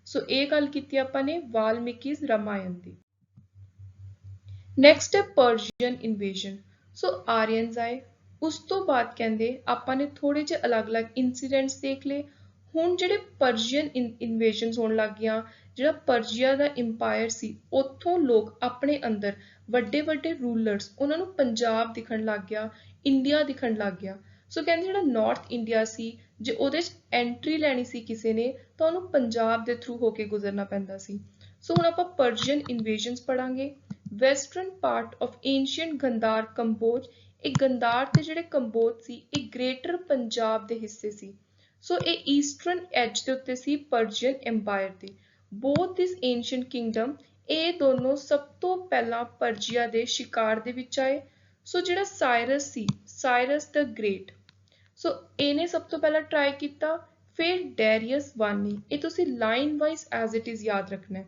ਸੋ ਇਹ ਗੱਲ ਕੀਤੀ ਆਪਾਂ ਨੇ ਵਾਲਮੀਕਿ's ਰਾਮਾਇਣ ਦੀ। ਨੈਕਸਟ ਹੈ ਪਰਸ਼ੀਅਨ ਇਨਵੇਜਨ। ਸੋ ਆਰੀਅਨਸ ਆਏ, ਉਸ ਤੋਂ ਬਾਅਦ ਕਹਿੰਦੇ ਆਪਾਂ ਨੇ ਥੋੜੇ ਜਿਹੇ ਅਲੱਗ-ਅਲੱਗ ਇਨਸੀਡੈਂਟਸ ਦੇਖ ਲਏ। ਹੁਣ ਜਿਹੜੇ ਪਰਸ਼ੀਅਨ ਇਨਵੇਜਨਸ ਹੋਣ ਲੱਗ ਗਈਆਂ, ਜਿਹੜਾ ਪਰਸ਼ੀਆ ਦਾ ਇੰਪਾਇਰ ਸੀ ਉੱਥੋਂ ਲੋਕ ਆਪਣੇ ਅੰਦਰ ਵੱਡੇ ਵੱਡੇ ਰੂਲਰਸ, ਉਹਨਾਂ ਨੂੰ ਪੰਜਾਬ ਦਿਖਣ ਲੱਗ ਗਿਆ, ਇੰਡੀਆ ਦਿਖਣ ਲੱਗ ਗਿਆ। ਸੋ ਕਹਿੰਦੇ ਜਿਹੜਾ ਨਾਰਥ ਇੰਡੀਆ ਸੀ ਜੇ ਉਹਦੇ 'ਚ ਐਂਟਰੀ ਲੈਣੀ ਸੀ ਕਿਸੇ ਨੇ ਤਾਂ ਉਹਨੂੰ ਪੰਜਾਬ ਦੇ ਥਰੂ ਹੋ ਕੇ ਗੁਜ਼ਰਨਾ ਪੈਂਦਾ ਸੀ। ਸੋ ਹੁਣ ਆਪਾਂ ਪਰਸ਼ੀਅਨ ਇਨਵੇਜਨਸ ਪੜਾਂਗੇ। Western part of ancient Gandhar Kamboj, ਇਹ ਗੰਧਾਰ ਤੇ ਜਿਹੜੇ ਕੰਬੋਜ ਸੀ ਇਹ ਗ੍ਰੇਟਰ ਪੰਜਾਬ ਦੇ ਹਿੱਸੇ ਸੀ। ਸੋ ਇਹ ਈਸਟਰਨ ਐਜ ਦੇ ਉੱਤੇ ਸੀ ਪਰਸ਼ੀਅਨ ਐਮਪਾਇਰ ਦੇ। ਬੋਥ ਦਿਸ ਏਂਸ਼ੀਅੰਟ ਕਿੰਗਡਮ, ਇਹ ਦੋਨੋਂ ਸਭ ਤੋਂ ਪਹਿਲਾਂ ਪਰਸ਼ੀਆ ਦੇ ਸ਼ਿਕਾਰ ਦੇ ਵਿੱਚ ਆਏ। ਸੋ ਜਿਹੜਾ ਸਾਇਰਸ ਸੀ, ਸਾਇਰਸ ਦ ਗ੍ਰੇਟ, ਸੋ ਇਹਨੇ ਸਭ ਤੋਂ ਪਹਿਲਾਂ ਟਰਾਈ ਕੀਤਾ, ਫਿਰ ਡੈਰੀਅਸ I ਨੇ। ਇਹ ਤੁਸੀਂ line wise as it is ਯਾਦ ਰੱਖਣਾ ਹੈ।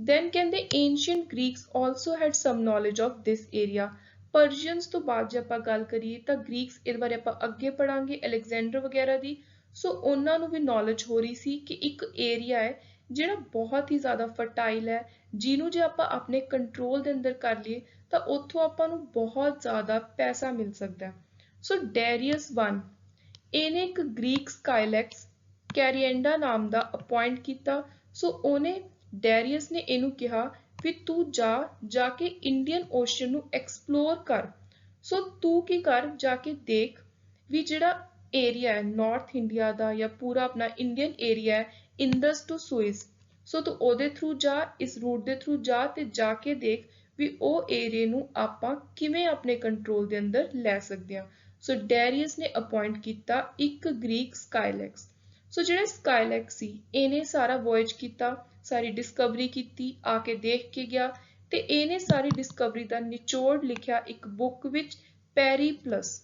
ਦੈਨ ਕਹਿੰਦੇ ancient Greeks also had some knowledge of this area। ਪਰਸ਼ੀਅਨਸ ਤੋਂ ਬਾਅਦ ਜੇ ਆਪਾਂ ਗੱਲ ਕਰੀਏ ਤਾਂ ਗ੍ਰੀਕਸ, ਇਹਦੇ ਬਾਰੇ ਆਪਾਂ ਅੱਗੇ ਪੜਾਂਗੇ ਅਲੈਗਜ਼ੈਂਡਰ ਵਗੈਰਾ ਦੀ। ਸੋ ਉਹਨਾਂ ਨੂੰ ਵੀ ਨੌਲੇਜ ਹੋ ਰਹੀ ਸੀ ਕਿ ਇੱਕ ਏਰੀਆ ਹੈ ਜਿਹੜਾ ਬਹੁਤ ਹੀ ਜ਼ਿਆਦਾ ਫਰਟਾਈਲ ਹੈ, ਜਿਹਨੂੰ ਜੇ ਆਪਾਂ ਆਪਣੇ ਕੰਟਰੋਲ ਦੇ ਅੰਦਰ ਕਰ ਲਈਏ ਤਾਂ ਉੱਥੋਂ ਆਪਾਂ ਨੂੰ ਬਹੁਤ ਜ਼ਿਆਦਾ ਪੈਸਾ ਮਿਲ ਸਕਦਾ ਹੈ। ਸੋ ਡੈਰੀਅਸ I ਇਹਨੇ ਇੱਕ ਗ੍ਰੀਕ ਸਕਾਈਲੈਕਸ ਕੈਰੀਐਂਡਾ ਨਾਮ ਦਾ ਅਪਾਇੰਟ ਕੀਤਾ। ਸੋ ਉਹਨੇ ਡੈਰੀਅਸ ਨੇ ਇਹਨੂੰ ਕਿਹਾ ਵੀ ਤੂੰ ਜਾ ਕੇ ਇੰਡੀਅਨ ਓਸ਼ਨ ਨੂੰ ਐਕਸਪਲੋਰ ਕਰ। ਸੋ ਤੂੰ ਕੀ ਕਰ, ਜਾ ਕੇ ਦੇਖ ਵੀ ਜਿਹੜਾ ਏਰੀਆ ਹੈ ਨਾਰਥ ਇੰਡੀਆ ਦਾ ਜਾਂ ਪੂਰਾ ਆਪਣਾ ਇੰਡੀਅਨ ਏਰੀਆ ਹੈ ਇੰਡਸ ਟੂ ਸੁਇਜ਼, ਸੋ ਤੂੰ ਉਹਦੇ ਥਰੂ ਜਾ, ਇਸ ਰੂਟ ਦੇ ਥਰੂ ਜਾ ਤੇ ਜਾ ਕੇ ਦੇਖ ਵੀ ਉਹ ਏਰੀਏ ਨੂੰ ਆਪਾਂ ਕਿਵੇਂ ਆਪਣੇ ਕੰਟਰੋਲ ਦੇ ਅੰਦਰ ਲੈ ਸਕਦੇ ਹਾਂ। ਸੋ ਡੈਰੀਅਸ ਨੇ ਅਪਾਇੰਟ ਕੀਤਾ ਇੱਕ ਗ੍ਰੀਕ ਸਕਾਈਲੈਕਸ। ਸੋ ਜਿਹੜਾ ਸਕਾਈਲੈਕਸ ਸੀ ਇਹਨੇ ਸਾਰਾ ਵੋਇਜ ਕੀਤਾ, ਸਾਰੀ ਡਿਸਕਵਰੀ ਕੀਤੀ, ਆ ਕੇ ਦੇਖ ਕੇ ਗਿਆ ਤੇ ਇਹਨੇ ਸਾਰੀ ਡਿਸਕਵਰੀ ਦਾ ਨਿਚੋੜ ਲਿਖਿਆ ਇੱਕ ਬੁੱਕ ਵਿੱਚ, ਪੈਰੀਪਲਸ।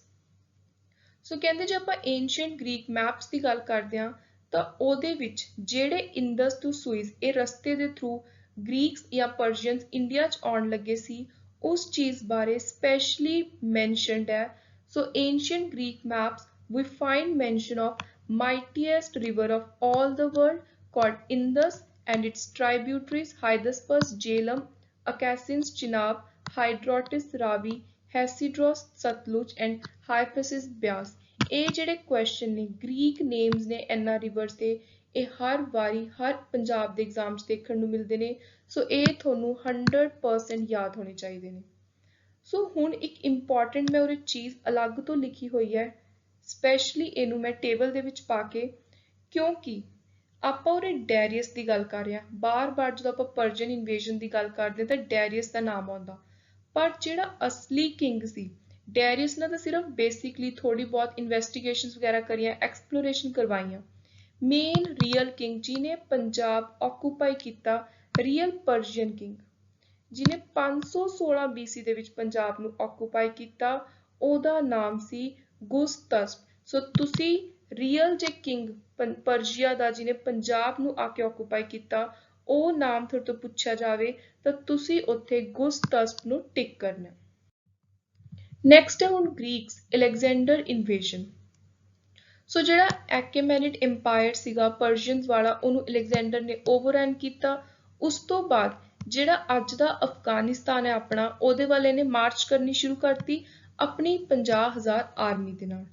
ਸੋ ਕਹਿੰਦੇ ਜੇ ਆਪਾਂ ਏਂਸ਼ੀਅੰਟ ਗ੍ਰੀਕ ਮੈਪਸ ਦੀ ਗੱਲ ਕਰਦੇ ਹਾਂ ਤਾਂ ਉਹਦੇ ਵਿੱਚ ਜਿਹੜੇ ਇੰਡਸ ਟੂ ਸੁਇਜ਼ ਇਹ ਰਸਤੇ ਦੇ ਥਰੂ ਗ੍ਰੀਕਸ ਜਾਂ ਪਰਸ਼ੀਅਨਸ ਇੰਡੀਆ 'ਚ ਆਉਣ ਲੱਗੇ ਸੀ ਉਸ ਚੀਜ਼ ਬਾਰੇ ਸਪੈਸ਼ਲੀ ਮੈਂਸ਼ਨਡ ਹੈ। So ancient Greek maps we find mention of mightiest river of all the world called Indus and its tributaries Hydaspes, Jhelum, Acacians, Chenab, Hydrotis, Ravi, Hesidros, Satluj and Hyphasis Beas. ਇਹ ਜਿਹੜੇ question ਨੇ Greek names ਨੇ ਇਹਨਾਂ reverse ਦੇ, ਇਹ ਹਰ ਵਾਰੀ ਹਰ ਪੰਜਾਬ ਦੇ exam 'ਚ ਦੇਖਣ ਨੂੰ ਮਿਲਦੇ ਨੇ। ਸੋ ਇਹ ਤੁਹਾਨੂੰ 100% ਯਾਦ ਹੋਣੇ ਚਾਹੀਦੇ ਨੇ। ਸੋ ਹੁਣ ਇੱਕ ਇੰਪੋਰਟੈਂਟ ਮੈਂ ਉਹਦੀ ਚੀਜ਼ ਅਲੱਗ ਤੋਂ ਲਿਖੀ ਹੋਈ ਹੈ, ਸਪੈਸ਼ਲੀ ਇਹਨੂੰ ਮੈਂ ਟੇਬਲ ਦੇ ਵਿੱਚ ਪਾ ਕੇ, ਕਿਉਂਕਿ ਆਪਾਂ ਉਹਦੇ ਡੈਰੀਅਸ ਦੀ ਗੱਲ ਕਰ ਰਹੇ ਹਾਂ। ਬਾਰ-ਬਾਰ ਜਦੋਂ ਆਪਾਂ ਪਰਸ਼ੀਅਨ ਇਨਵੇਜਨ ਦੀ ਗੱਲ ਕਰਦੇ ਹਾਂ ਤਾਂ ਡੈਰੀਅਸ ਦਾ ਨਾਮ ਆਉਂਦਾ, ਪਰ ਜਿਹੜਾ ਅਸਲੀ ਕਿੰਗ ਸੀ ਡੈਰੀਅਸ ਨੇ ਤਾਂ ਸਿਰਫ ਬੇਸਿਕਲੀ ਥੋੜੀ ਬਹੁਤ ਇਨਵੈਸਟੀਗੇਸ਼ਨਸ ਵਗੈਰਾ ਕਰੀਆਂ, ਐਕਸਪਲੋਰੇਸ਼ਨ ਕਰਵਾਈਆਂ। ਮੇਨ ਰੀਅਲ ਕਿੰਗ ਜਿਹਨੇ ਪੰਜਾਬ ਆਕੂਪਾਈ ਕੀਤਾ, ਰੀਅਲ ਪਰਸ਼ੀਅਨ ਕਿੰਗ ਜਿਹਨੇ 516 BC ਦੇ ਵਿੱਚ ਪੰਜਾਬ ਨੂੰ ਆਕੂਪਾਈ ਕੀਤਾ, ਉਹਦਾ ਨਾਮ ਸੀ ਗੁਸਤਸਪ। ਸੋ ਤੁਸੀਂ ਰੀਅਲ ਜੇ ਕਿੰਗ ਪਰਸ਼ੀਆ ਦਾ ਜਿਹਨੇ ਪੰਜਾਬ ਨੂੰ ਆ ਕੇ ਆਕੂਪਾਈ ਕੀਤਾ, ਉਹ ਨਾਮ ਤੁਹਾਡੇ ਤੋਂ ਪੁੱਛਿਆ ਜਾਵੇ ਤਾਂ ਤੁਸੀਂ ਉੱਥੇ ਗੁਸਤਸਪ ਨੂੰ ਟਿਕ ਕਰਨਾ। ਨੈਕਸਟ ਹੈ ਹੁਣ ਗ੍ਰੀਕਸ, ਅਲੈਗਜ਼ੈਂਡਰ ਇਨਵੇਜਨ। ਸੋ ਜਿਹੜਾ ਐਕੇਮੈਨਿਡ ਐਮਪਾਇਰ ਸੀਗਾ ਪਰਸ਼ੀਅਨਸ ਵਾਲਾ, ਉਹਨੂੰ ਅਲੈਗਜ਼ੈਂਡਰ ਨੇ ਓਵਰਨ ਕੀਤਾ। ਉਸ ਤੋਂ ਬਾਅਦ ਜਿਹੜਾ ਅੱਜ ਦਾ ਅਫਗਾਨਿਸਤਾਨ ਹੈ ਆਪਣਾ, ਉਹਦੇ ਵੱਲ ਇਹਨੇ ਮਾਰਚ ਕਰਨੀ ਸ਼ੁਰੂ ਕਰਤੀ ਆਪਣੀ 50,000 ਆਰਮੀ ਦੇ ਨਾਲ।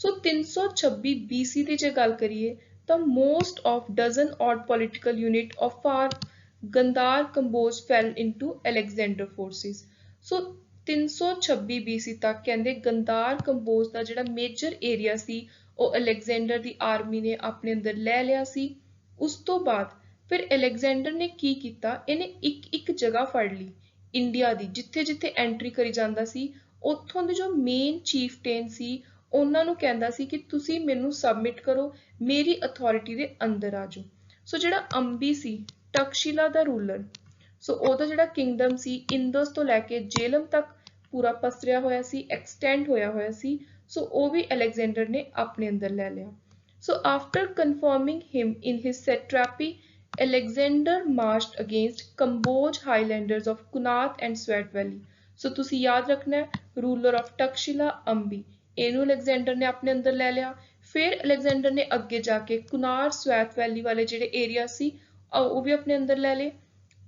ਸੋ 326 BC ਦੀ ਜੇ ਗੱਲ ਕਰੀਏ ਤਾਂ most of dozen odd political unit of far Gandhar Kamboj fell into Alexander forces. So 326 BC ਤੱਕ ਕਹਿੰਦੇ ਗੰਦਾਰ ਕੰਬੋਜ ਦਾ ਜਿਹੜਾ ਮੇਜਰ ਏਰੀਆ ਸੀ ਉਹ ਅਲੈਗਜ਼ੈਂਡਰ ਦੀ ਆਰਮੀ ਨੇ ਆਪਣੇ ਅੰਦਰ ਲੈ ਲਿਆ ਸੀ। ਉਸ ਤੋਂ ਬਾਅਦ ਫਿਰ ਅਲੈਗਜ਼ੈਂਡਰ ਨੇ ਕੀ ਕੀਤਾ, ਇਹਨੇ ਇੱਕ ਜਗ੍ਹਾ ਫੜ ਲਈ ਇੰਡੀਆ ਦੀ, ਜਿੱਥੇ ਜਿੱਥੇ ਐਂਟਰੀ ਕਰੀ ਜਾਂਦਾ ਸੀ ਉੱਥੋਂ ਦੇ ਜੋ ਮੇਨ ਚੀਫਟੇਨ ਸੀ ਉਹਨਾਂ ਨੂੰ ਕਹਿੰਦਾ ਸੀ ਕਿ ਤੁਸੀਂ ਮੈਨੂੰ ਸਬਮਿਟ ਕਰੋ, ਮੇਰੀ ਅਥਾਰਟੀ ਦੇ ਅੰਦਰ ਆ ਜਾਓ। ਸੋ ਜਿਹੜਾ ਅੰਬੀ ਸੀ ਤਕਸ਼ਿਲਾ ਦਾ ਰੂਲਰ, ਸੋ ਉਹਦਾ ਜਿਹੜਾ ਕਿੰਗਡਮ ਸੀ ਇੰਦਸ ਤੋਂ ਲੈ ਕੇ ਜੇਲਮ ਤੱਕ ਪੂਰਾ ਪਸਰਿਆ ਹੋਇਆ ਸੀ, ਐਕਸਟੈਂਡ ਹੋਇਆ ਹੋਇਆ ਸੀ। ਸੋ ਉਹ ਵੀ ਅਲੈਗਜ਼ੈਂਡਰ ਨੇ ਆਪਣੇ ਅੰਦਰ ਲੈ ਲਿਆ। So after confirming him in his satrapy, Alexander marched against Kamboj highlanders of Kunat and Swat valley. So ਤੁਸੀਂ ਯਾਦ ਰੱਖਣਾ ਹੈ, ਰੂਲਰ ਆਫ ਤਕਸ਼ਿਲਾ ਅੰਬੀ, ਇਹਨੂੰ ਅਲੈਗਜ਼ੈਂਡਰ ਨੇ ਆਪਣੇ ਅੰਦਰ ਲੈ ਲਿਆ। ਫਿਰ ਅਲੈਗਜ਼ੈਂਡਰ ਨੇ ਅੱਗੇ ਜਾ ਕੇ ਕੁਨਾਰ ਸਵੈਟ ਵੈਲੀ ਵਾਲੇ ਜਿਹੜੇ ਏਰੀਆ ਸੀ ਉਹ ਵੀ ਆਪਣੇ ਅੰਦਰ ਲੈ ਲਏ।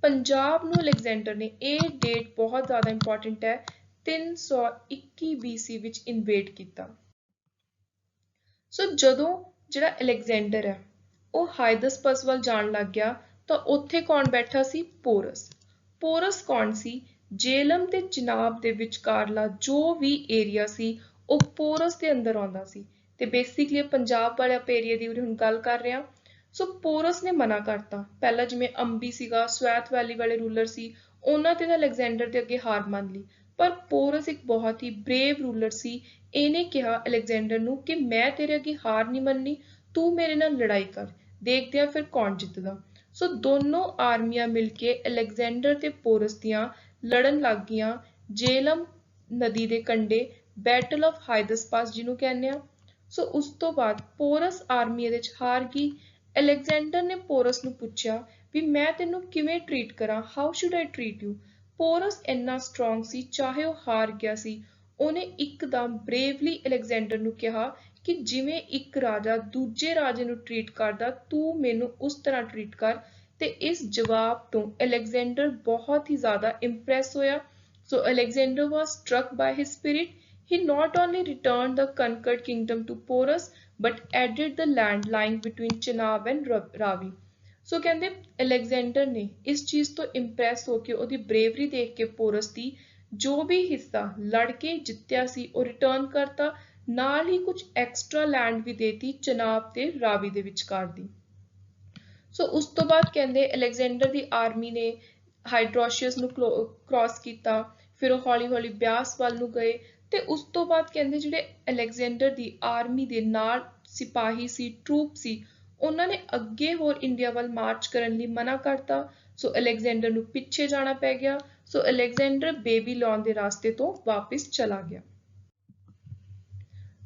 ਪੰਜਾਬ ਨੂੰ ਅਲੈਗਜ਼ੈਂਡਰ ਨੇ, ਇਹ ਡੇਟ ਬਹੁਤ ਜ਼ਿਆਦਾ ਇੰਪੋਰਟੈਂਟ ਹੈ, 321 BC ਵਿੱਚ ਇਨਵੇਡ ਕੀਤਾ। ਸੋ ਜਦੋਂ ਜਿਹੜਾ ਅਲੈਗਜ਼ੈਂਡਰ ਹੈ ਉਹ ਹਾਈਦਸਪਸ ਵੱਲ ਜਾਣ ਲੱਗ ਗਿਆ ਤਾਂ ਉੱਥੇ ਕੌਣ ਬੈਠਾ ਸੀ, ਪੋਰਸ। ਪੋਰਸ ਕੌਣ ਸੀ, ਜੇਲਮ ਤੇ ਚਿਨਾਬ ਦੇ ਵਿਚਕਾਰਲਾ ਜੋ ਵੀ ਏਰੀਆ ਸੀ ਉਹ ਪੋਰਸ ਦੇ ਅੰਦਰ ਆਉਂਦਾ ਸੀ। ਤੇ ਬੇਸਿਕਲੀ ਪੰਜਾਬ ਵਾਲੇ ਏਰੀਆ ਦੀ ਹੁਣ ਗੱਲ ਕਰ ਰਹੇ ਹਾਂ। ਸੋ ਪੋਰਸ ਨੇ ਮਨਾ ਕਰਤਾ। ਪਹਿਲਾਂ ਜਿਵੇਂ ਅੰਬੀ ਸੀਗਾ, ਸਵੈਤ ਵੈਲੀ ਵਾਲੇ ਰੂਲਰ ਸੀ, ਉਹਨਾਂ ਤੇ ਤਾਂ ਅਲੈਗਜ਼ੈਂਡਰ ਦੇ ਅੱਗੇ ਹਾਰ ਮੰਨ ਲਈ, ਪਰ ਪੋਰਸ ਇੱਕ ਬਹੁਤ ਹੀ ਬਰੇਵ ਰੂਲਰ ਸੀ। ਇਹਨੇ ਕਿਹਾ ਅਲੈਗਜ਼ੈਂਡਰ ਨੂੰ ਕਿ ਮੈਂ ਤੇਰੇ ਅੱਗੇ ਹਾਰ ਨਹੀਂ ਮੰਨਣੀ, ਤੂੰ ਮੇਰੇ ਨਾਲ ਲੜਾਈ ਕਰ, ਦੇਖਦੇ ਆ ਫਿਰ ਕੌਣ ਜਿੱਤਦਾ। ਸੋ ਦੋਨੋਂ ਆਰਮੀਆਂ ਮਿਲ ਕੇ ਅਲੈਗਜ਼ੈਂਡਰ ਤੇ ਪੋਰਸ ਦੀਆਂ ਲੜਨ ਲੱਗ ਗਈਆਂ ਜੇਲਮ ਨਦੀ ਦੇ ਕੰਢੇ, ਬੈਟਲ ਆਫ ਹਾਈਦਸਪਸ ਜਿਹਨੂੰ ਕਹਿੰਦੇ ਆ। ਸੋ ਉਸ ਤੋਂ ਬਾਅਦ ਪੋਰਸ ਆਰਮੀ ਇਹਦੇ 'ਚ ਹਾਰ ਗਈ। ਅਲੈਗਜ਼ੈਂਡਰ ਨੇ ਪੋਰਸ ਨੂੰ ਪੁੱਛਿਆ ਵੀ ਮੈਂ ਤੈਨੂੰ ਕਿਵੇਂ ਟਰੀਟ ਕਰਾਂ, how should I treat you. Porus ਇੰਨਾ ਸਟਰੋਂਗ ਸੀ, ਚਾਹੇ ਉਹ ਹਾਰ ਗਿਆ ਸੀ, ਉਹਨੇ ਇੱਕਦਮ ਬਰੇਵਲੀ ਅਲੈਗਜ਼ੈਂਡਰ ਨੂੰ ਕਿਹਾ ਕਿ ਜਿਵੇਂ ਇੱਕ ਰਾਜਾ ਦੂਜੇ ਰਾਜੇ ਨੂੰ ਟਰੀਟ ਕਰਦਾ, ਤੂੰ ਮੈਨੂੰ ਉਸ ਤਰ੍ਹਾਂ ਟਰੀਟ ਕਰ। ਤੇ ਇਸ ਜਵਾਬ ਤੋਂ ਅਲੈਗਜ਼ੈਂਡਰ ਬਹੁਤ ਹੀ ਜ਼ਿਆਦਾ ਇੰਪ੍ਰੈਸ ਹੋਇਆ। ਸੋ Alexander was struck by his spirit. He not only returned the conquered kingdom to Porus but added the land lying between Chenab and Ravi. ਸੋ ਕਹਿੰਦੇ ਅਲੈਗਜ਼ੈਂਡਰ ਨੇ ਇਸ ਚੀਜ਼ ਤੋਂ ਇੰਪ੍ਰੈਸ ਹੋ ਕੇ, ਉਹਦੀ ਬਰੇਵਰੀ ਦੇਖ ਕੇ ਪੋਰਸ ਦੀ, ਜੋ ਵੀ ਹਿੱਸਾ ਲੜ ਕੇ ਜਿੱਤਿਆ ਸੀ ਉਹ ਰਿਟਰਨ ਕਰਤਾ, ਨਾਲ ਹੀ ਕੁਝ ਐਕਸਟਰਾ ਲੈਂਡ ਵੀ ਦੇਤੀ ਚਨਾਬ ਤੇ ਰਾਵੀ ਦੇ ਵਿਚਕਾਰ ਦੀ। ਸੋ ਉਸ ਤੋਂ ਬਾਅਦ ਕਹਿੰਦੇ ਅਲੈਗਜ਼ੈਂਡਰ ਦੀ ਆਰਮੀ ਨੇ ਹਾਈਡਰੋਸ਼ੀਅਸ ਨੂੰ ਕ੍ਰਾਸ ਕੀਤਾ, ਫਿਰ ਉਹ ਹੌਲੀ ਹੌਲੀ ਬਿਆਸ ਵੱਲ ਨੂੰ ਗਏ। ਤੇ ਉਸ ਤੋਂ ਬਾਅਦ ਕਹਿੰਦੇ ਜਿਹੜੇ ਅਲੈਗਜ਼ੈਂਡਰ ਦੀ ਆਰਮੀ ਦੇ ਨਾਲ ਸਿਪਾਹੀ ਸੀ, ਟਰੂਪ ਸੀ, ਉਹਨਾਂ ਨੇ ਅੱਗੇ ਹੋਰ ਇੰਡੀਆ ਵੱਲ ਮਾਰਚ ਕਰਨ ਲਈ ਮਨਾ ਕਰਤਾ। ਸੋ ਅਲੈਗਜ਼ੈਂਡਰ ਨੂੰ ਪਿੱਛੇ ਜਾਣਾ ਪੈ ਗਿਆ। ਸੋ ਅਲੈਗਜ਼ੈਂਡਰ ਬੇਬੀਲੋਨ ਦੇ ਰਾਸਤੇ ਤੋਂ ਵਾਪਿਸ ਚਲਾ ਗਿਆ।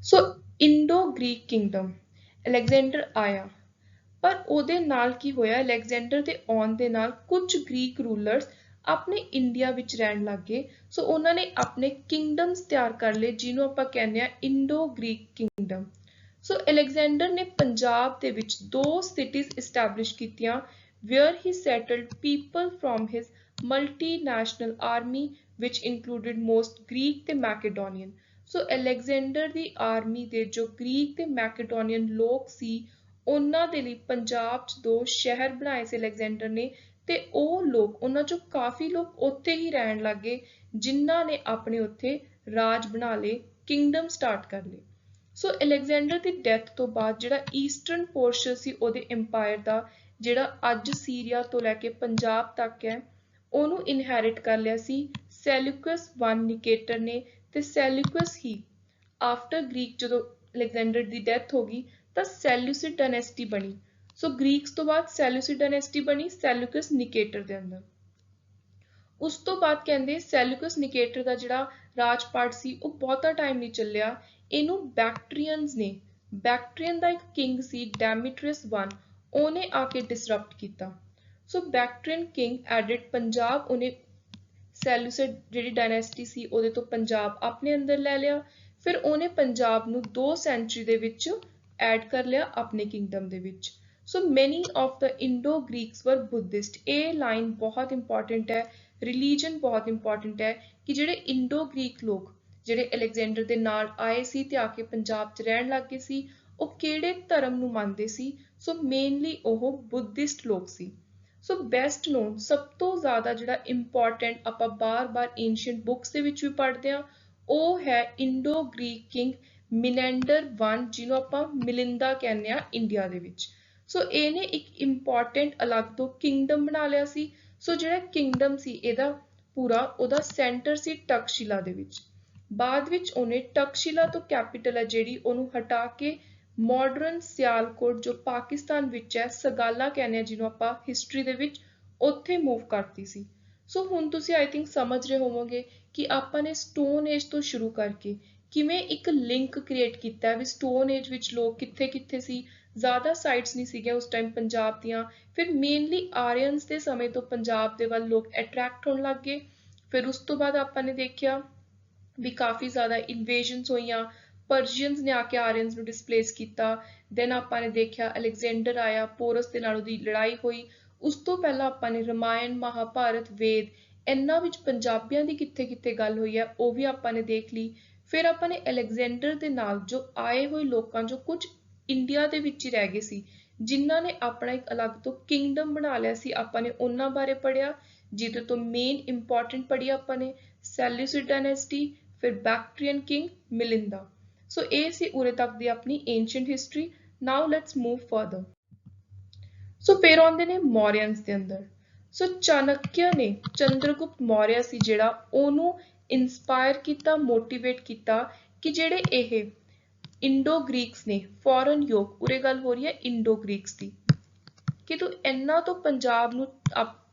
ਸੋ ਇੰਡੋ ਗ੍ਰੀਕ ਕਿੰਗਡਮ, ਅਲੈਗਜ਼ੈਂਡਰ ਆਇਆ, ਪਰ ਉਹਦੇ ਨਾਲ ਕੀ ਹੋਇਆ, ਅਲੈਗਜ਼ੈਂਡਰ ਦੇ ਆਉਣ ਦੇ ਨਾਲ ਕੁਝ ਗ੍ਰੀਕ ਰੂਲਰਸ ਆਪਣੇ ਇੰਡੀਆ ਵਿੱਚ ਰਹਿਣ ਲੱਗ ਗਏ। ਸੋ ਉਹਨਾਂ ਨੇ ਆਪਣੇ ਕਿੰਗਡਮਸ ਤਿਆਰ ਕਰ ਲਏ, ਜਿਹਨੂੰ ਆਪਾਂ ਕਹਿੰਦੇ ਆ ਇੰਡੋ ਗ੍ਰੀਕ ਕਿੰਗਡਮ। ਸੋ ਅਲੈਗਜ਼ੈਂਡਰ ਨੇ ਪੰਜਾਬ ਦੇ ਵਿੱਚ 2 ਸਿਟੀਜ਼ ਇਸਟੈਬਲਿਸ਼ ਕੀਤੀਆਂ, where he settled people from his multinational army which included most Greek ਤੇ Macedonian। ਸੋ ਅਲੈਗਜ਼ੈਂਡਰ ਦੀ ਆਰਮੀ ਦੇ ਜੋ ਗ੍ਰੀਕ ਤੇ ਮੈਕੇਡੋਨੀਅਨ ਲੋਕ ਸੀ ਉਹਨਾਂ ਦੇ ਲਈ ਪੰਜਾਬ 'ਚ 2 ਸ਼ਹਿਰ ਬਣਾਏ ਸੀ ਅਲੈਗਜ਼ੈਂਡਰ ਨੇ, ਤੇ ਉਹ ਲੋਕ ਉਹਨਾਂ 'ਚੋਂ ਕਾਫੀ ਲੋਕ ਉੱਥੇ ਹੀ ਰਹਿਣ ਲੱਗ ਗਏ ਜਿਨ੍ਹਾਂ ਨੇ ਆਪਣੇ ਉੱਥੇ ਰਾਜ ਬਣਾ ਲਏ, ਕਿੰਗਡਮ ਸਟਾਰਟ ਕਰ ਲਏ। ਸੋ ਅਲੈਗਜ਼ੈਂਡਰ ਦੀ ਡੈਥ ਤੋਂ ਬਾਅਦ ਜਿਹੜਾ ਈਸਟਰਨ ਪੋਰਸ਼ਨ ਸੀ ਉਹਦੇ ਇੰਪਾਇਰ ਦਾ, ਜਿਹੜਾ ਅੱਜ ਸੀਰੀਆ ਤੋਂ ਲੈ ਕੇ ਪੰਜਾਬ ਤੱਕ ਹੈ, ਉਹਨੂੰ ਇਨਹੈਰਿਟ ਕਰ ਲਿਆ ਸੀ ਸੈਲਿਊਕਸ I ਨਿਕੇਟਰ ਨੇ। ਤੇ ਸੈਲਿਊਕਸ ਹੀ ਆਫਟਰ ਗ੍ਰੀਕ ਜਦੋਂ ਅਲੈਗਜ਼ੈਂਡਰ ਦੀ ਡੈਥ ਹੋ ਗਈ ਤਾਂ ਸੈਲਿਊਸਿਡ ਡਾਇਨੈਸਟੀ ਬਣੀ। ਸੋ ਗ੍ਰੀਕਸ ਤੋਂ ਬਾਅਦ ਸੈਲਿਊਸਿਡ ਡਾਇਨੈਸਟੀ ਬਣੀ ਸੈਲਿਊਕਸ ਨਿਕੇਟਰ ਦੇ ਅੰਦਰ। ਉਸ ਤੋਂ ਬਾਅਦ ਕਹਿੰਦੇ ਸੈਲਿਊਕਸ ਨਿਕੇਟਰ ਦਾ ਜਿਹੜਾ ਰਾਜਪਾਟ ਸੀ ਉਹ ਬਹੁਤਾ ਟਾਈਮ ਨਹੀਂ ਚੱਲਿਆ, ਇਹਨੂੰ ਬੈਕਟਰੀਅਨਸ ਨੇ, ਬੈਕਟਰੀਅਨ ਦਾ ਇੱਕ ਕਿੰਗ ਸੀ ਡੈਮੀਟ੍ਰੀਅਸ I, ਉਹਨੇ ਆ ਕੇ ਡਿਸਰਪਟ ਕੀਤਾ। ਸੋ ਬੈਕਟਰੀਅਨ ਕਿੰਗ ਐਡਿਡ ਪੰਜਾਬ, ਉਹਨੇ ਸੈਲਿਊਸਿਡ ਜਿਹੜੀ ਡਾਇਨੈਸਟੀ ਸੀ ਉਹਦੇ ਤੋਂ ਪੰਜਾਬ ਆਪਣੇ ਅੰਦਰ ਲੈ ਲਿਆ, ਫਿਰ ਉਹਨੇ ਪੰਜਾਬ ਨੂੰ 2 ਸੈਂਚਰੀ ਦੇ ਵਿੱਚ ਐਡ ਕਰ ਲਿਆ ਆਪਣੇ ਕਿੰਗਡਮ ਦੇ ਵਿੱਚ। ਸੋ ਮੈਨੀ ਆਫ ਦ ਇੰਡੋ ਗ੍ਰੀਕਸ ਵਰ ਬੁੱਧਿਸਟ। ਇਹ ਲਾਈਨ ਬਹੁਤ ਇੰਪੋਰਟੈਂਟ ਹੈ, ਰਿਲੀਜਨ ਬਹੁਤ ਇੰਪੋਰਟੈਂਟ ਹੈ ਕਿ ਜਿਹੜੇ ਇੰਡੋ ਗ੍ਰੀਕ ਲੋਕ ਜਿਹੜੇ ਅਲੈਗਜ਼ੈਂਡਰ ਦੇ ਨਾਲ ਆਏ ਸੀ ਤੇ ਆ ਕੇ ਪੰਜਾਬ 'ਚ ਰਹਿਣ ਲੱਗ ਗਏ ਸੀ, ਉਹ ਕਿਹੜੇ ਧਰਮ ਨੂੰ ਮੰਨਦੇ ਸੀ? ਸੋ ਮੇਨਲੀ ਉਹ ਬੁੱਧਿਸਟ ਲੋਕ ਸੀ। ਸੋ ਬੈਸਟ ਨੋਨ ਸਭ ਤੋਂ ਜ਼ਿਆਦਾ ਜਿਹੜਾ ਇੰਪੋਰਟੈਂਟ ਆਪਾਂ ਬਾਰ-ਬਾਰ ਏਂਸ਼ੀਅੰਟ ਬੁੱਕਸ ਦੇ ਵਿੱਚ ਵੀ ਪੜ੍ਹਦੇ ਹਾਂ, ਉਹ ਹੈ ਇੰਡੋ ਗ੍ਰੀਕ ਕਿੰਗ ਮਿਨੈਂਡਰ I, ਜਿਹਨੂੰ ਆਪਾਂ ਮਿਲਿੰਦਾ ਕਹਿੰਦੇ ਆ ਇੰਡੀਆ ਦੇ ਵਿੱਚ। ਸੋ ਇਹਨੇ ਇੱਕ ਇੰਪੋਰਟੈਂਟ ਅਲੱਗ ਤੋਂ ਕਿੰਗਡਮ ਬਣਾ ਲਿਆ ਸੀ। ਸੋ ਜਿਹੜਾ ਕਿੰਗਡਮ ਸੀ ਇਹਦਾ ਪੂਰਾ, ਉਹਦਾ ਸੈਂਟਰ ਸੀ ਤਕਸ਼ਿਲਾ ਦੇ ਵਿੱਚ। ਬਾਅਦ ਵਿੱਚ ਉਹਨੇ ਤਕਸ਼ਿਲਾ ਤੋਂ ਕੈਪੀਟਲ ਹੈ ਜਿਹੜੀ ਉਹਨੂੰ ਹਟਾ ਕੇ ਮਾਡਰਨ ਸਿਆਲਕੋਟ ਜੋ ਪਾਕਿਸਤਾਨ ਵਿੱਚ ਹੈ, ਸਗਾਲਾ ਕਹਿੰਦੇ ਆ ਜਿਹਨੂੰ ਆਪਾਂ ਹਿਸਟਰੀ ਦੇ ਵਿੱਚ, ਉੱਥੇ ਮੂਵ ਕਰਤੀ ਸੀ। ਸੋ ਹੁਣ ਤੁਸੀਂ ਆਈ ਥਿੰਕ ਸਮਝ ਰਹੇ ਹੋਵੋਗੇ ਕਿ ਆਪਾਂ ਨੇ ਸਟੋਨ ਏਜ ਤੋਂ ਸ਼ੁਰੂ ਕਰਕੇ ਕਿਵੇਂ ਇੱਕ ਲਿੰਕ ਕ੍ਰੀਏਟ ਕੀਤਾ ਵੀ ਸਟੋਨ ਏਜ ਵਿੱਚ ਲੋਕ ਕਿੱਥੇ ਕਿੱਥੇ ਸੀ, ਜ਼ਿਆਦਾ ਸਾਈਟਸ ਨਹੀਂ ਸੀਗੀਆਂ ਉਸ ਟਾਈਮ ਪੰਜਾਬ ਦੀਆਂ, ਫਿਰ ਮੇਨਲੀ ਆਰੀਅਨਸ ਦੇ ਸਮੇਂ ਤੋਂ ਪੰਜਾਬ ਦੇ ਵੱਲ ਲੋਕ ਅਟਰੈਕਟ ਹੋਣ ਲੱਗ ਗਏ। ਫਿਰ ਉਸ ਤੋਂ ਬਾਅਦ ਆਪਾਂ ਨੇ ਦੇਖਿਆ ਵੀ ਕਾਫੀ ਜ਼ਿਆਦਾ ਇਨਵੇਜ਼ਨਸ ਹੋਈਆਂ, ਪਰਸ਼ੀਅਨਸ ਨੇ ਆ ਕੇ ਆਰੀਅਨਸ ਨੂੰ ਡਿਸਪਲੇਸ ਕੀਤਾ। ਦੈਨ ਆਪਾਂ ਨੇ ਦੇਖਿਆ ਅਲੈਗਜ਼ੈਂਡਰ ਆਇਆ, ਪੋਰਸ ਦੇ ਨਾਲ ਉਹਦੀ ਲੜਾਈ ਹੋਈ। ਉਸ ਤੋਂ ਪਹਿਲਾਂ ਆਪਾਂ ਨੇ ਰਮਾਇਣ, ਮਹਾਭਾਰਤ, ਵੇਦ, ਇਹਨਾਂ ਵਿੱਚ ਪੰਜਾਬੀਆਂ ਦੀ ਕਿੱਥੇ ਕਿੱਥੇ ਗੱਲ ਹੋਈ ਹੈ ਉਹ ਵੀ ਆਪਾਂ ਨੇ ਦੇਖ ਲਈ। ਫਿਰ ਆਪਾਂ ਨੇ ਅਲੈਗਜ਼ੈਂਡਰ ਦੇ ਨਾਲ ਜੋ ਆਏ ਹੋਏ ਲੋਕਾਂ ਜੋ ਕੁਝ ਇੰਡੀਆ ਦੇ ਵਿੱਚ ਹੀ ਰਹਿ ਗਏ ਸੀ, ਜਿਨ੍ਹਾਂ ਨੇ ਆਪਣਾ ਇੱਕ ਅਲੱਗ ਤੋਂ ਕਿੰਗਡਮ ਬਣਾ ਲਿਆ ਸੀ, ਆਪਾਂ ਨੇ ਉਹਨਾਂ ਬਾਰੇ ਪੜ੍ਹਿਆ, ਜਿਹਦੇ ਤੋਂ ਮੇਨ ਇੰਪੋਰਟੈਂਟ ਪੜ੍ਹੀ ਆਪਾਂ ਨੇ ਸੈਲਿਊਸਿਡ ਡਾਇਨੈਸਟੀ, ਫਿਰ ਬੈਕਟਰੀਅਨ ਕਿੰਗ ਮਿਲਿੰਦਾ। ਸੋ ਇਹ ਸੀ ਉਰੇ ਤੱਕ ਦੀ ਆਪਣੀ ancient history. Now let's move further. So ਫਿਰ ਆਉਂਦੇ ਨੇ ਮੌਰੀਅਨਸ ਦੇ ਅੰਦਰ। ਸੋ ਚਾਣਕਿਆ ਨੇ, ਚੰਦਰਗੁਪਤ ਮੌਰਿਆ ਸੀ ਜਿਹੜਾ, ਉਹਨੂੰ ਇੰਸਪਾਇਰ ਕੀਤਾ, ਮੋਟੀਵੇਟ ਕੀਤਾ ਕਿ ਜਿਹੜੇ ਇਹ ਇੰਡੋ ਗ੍ਰੀਕਸ ਨੇ, ਫੋਰਨ ਯੋਗ, ਉਰੇ ਗੱਲ ਹੋ ਰਹੀ ਹੈ ਇੰਡੋ ਗ੍ਰੀਕਸ ਦੀ, ਕਿ ਤੂੰ ਇਹਨਾਂ ਤੋਂ ਪੰਜਾਬ ਨੂੰ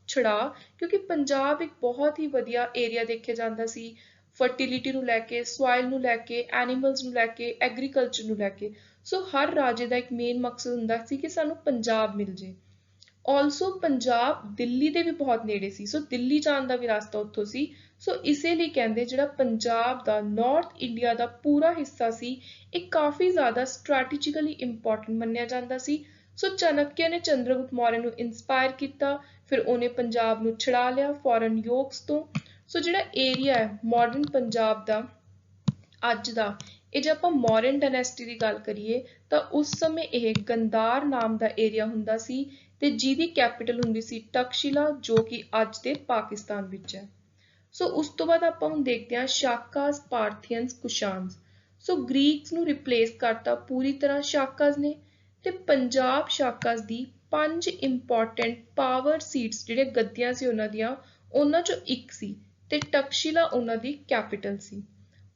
ਛੁਡਾ, ਕਿਉਂਕਿ ਪੰਜਾਬ ਇੱਕ ਬਹੁਤ ਹੀ ਵਧੀਆ ਏਰੀਆ ਦੇਖਿਆ ਜਾਂਦਾ ਸੀ ਫਰਟੀਲਿਟੀ ਨੂੰ ਲੈ ਕੇ, ਸੋਇਲ ਨੂੰ ਲੈ ਕੇ, ਐਨੀਮਲਸ ਨੂੰ ਲੈ ਕੇ, ਐਗਰੀਕਲਚਰ ਨੂੰ ਲੈ ਕੇ। ਸੋ ਹਰ ਰਾਜੇ ਦਾ ਇੱਕ ਮੇਨ ਮਕਸਦ ਹੁੰਦਾ ਸੀ ਕਿ ਸਾਨੂੰ ਪੰਜਾਬ ਮਿਲ ਜੇ। ਆਲਸੋ ਪੰਜਾਬ ਦਿੱਲੀ ਦੇ ਵੀ ਬਹੁਤ ਨੇੜੇ ਸੀ, ਸੋ ਦਿੱਲੀ ਜਾਣ ਦਾ ਵੀ ਰਸਤਾ ਉੱਥੋਂ ਸੀ। ਸੋ ਇਸੇ ਲਈ ਕਹਿੰਦੇ ਜਿਹੜਾ ਪੰਜਾਬ ਦਾ ਨਾਰਥ ਇੰਡੀਆ ਦਾ ਪੂਰਾ ਹਿੱਸਾ ਸੀ, ਇਹ ਕਾਫੀ ਜ਼ਿਆਦਾ ਸਟ੍ਰੈਟੇਜਿਕਲੀ ਇੰਪੋਰਟੈਂਟ ਮੰਨਿਆ ਜਾਂਦਾ ਸੀ। ਸੋ ਚਾਣਕਿਆ ਨੇ ਚੰਦਰਗੁਪਤ ਮੌਰਿਆ ਨੂੰ ਇੰਸਪਾਇਰ ਕੀਤਾ, ਫਿਰ ਉਹਨੇ ਪੰਜਾਬ ਨੂੰ ਛੁਡਾ ਲਿਆ ਫੋਰਨ ਯੋਗਸ ਤੋਂ। ਸੋ ਜਿਹੜਾ ਏਰੀਆ ਹੈ ਮਾਡਰਨ ਪੰਜਾਬ ਦਾ ਅੱਜ ਦਾ, ਇਹ ਜੇ ਆਪਾਂ ਮੌਰੀਅਨ ਡਾਇਨੈਸਟੀ ਦੀ ਗੱਲ ਕਰੀਏ ਤਾਂ ਉਸ ਸਮੇਂ ਇਹ ਗੰਧਾਰ ਨਾਮ ਦਾ ਏਰੀਆ ਹੁੰਦਾ ਸੀ ਤੇ ਜਿਹਦੀ ਕੈਪੀਟਲ ਹੁੰਦੀ ਸੀ ਤਕਸ਼ਿਲਾ, ਜੋ ਕਿ ਅੱਜ ਦੇ ਪਾਕਿਸਤਾਨ ਵਿੱਚ ਹੈ। ਸੋ ਉਸ ਤੋਂ ਬਾਅਦ ਆਪਾਂ ਹੁਣ ਦੇਖਦੇ ਹਾਂ ਸ਼ਾਕਾਸ, ਪਾਰਥੀਅਨਸ, ਕੁਸ਼ਾਨਸ। ਸੋ ਗ੍ਰੀਕਸ ਨੂੰ ਰਿਪਲੇਸ ਕਰਤਾ ਪੂਰੀ ਤਰ੍ਹਾਂ ਸ਼ਾਕਾਸ ਨੇ, ਤੇ ਪੰਜਾਬ ਸ਼ਾਕਾਸ ਦੀ 5 ਇੰਪੋਰਟੈਂਟ ਪਾਵਰ ਸੀਟਸ ਜਿਹੜੇ ਗੱਦੀਆਂ ਸੀ ਉਹਨਾਂ ਦੀਆਂ, ਉਹਨਾਂ ਚੋਂ ਇੱਕ ਸੀ ਤੇ ਤਕਸ਼ਿਲਾ ਉਹਨਾਂ ਦੀ ਕੈਪੀਟਲ ਸੀ।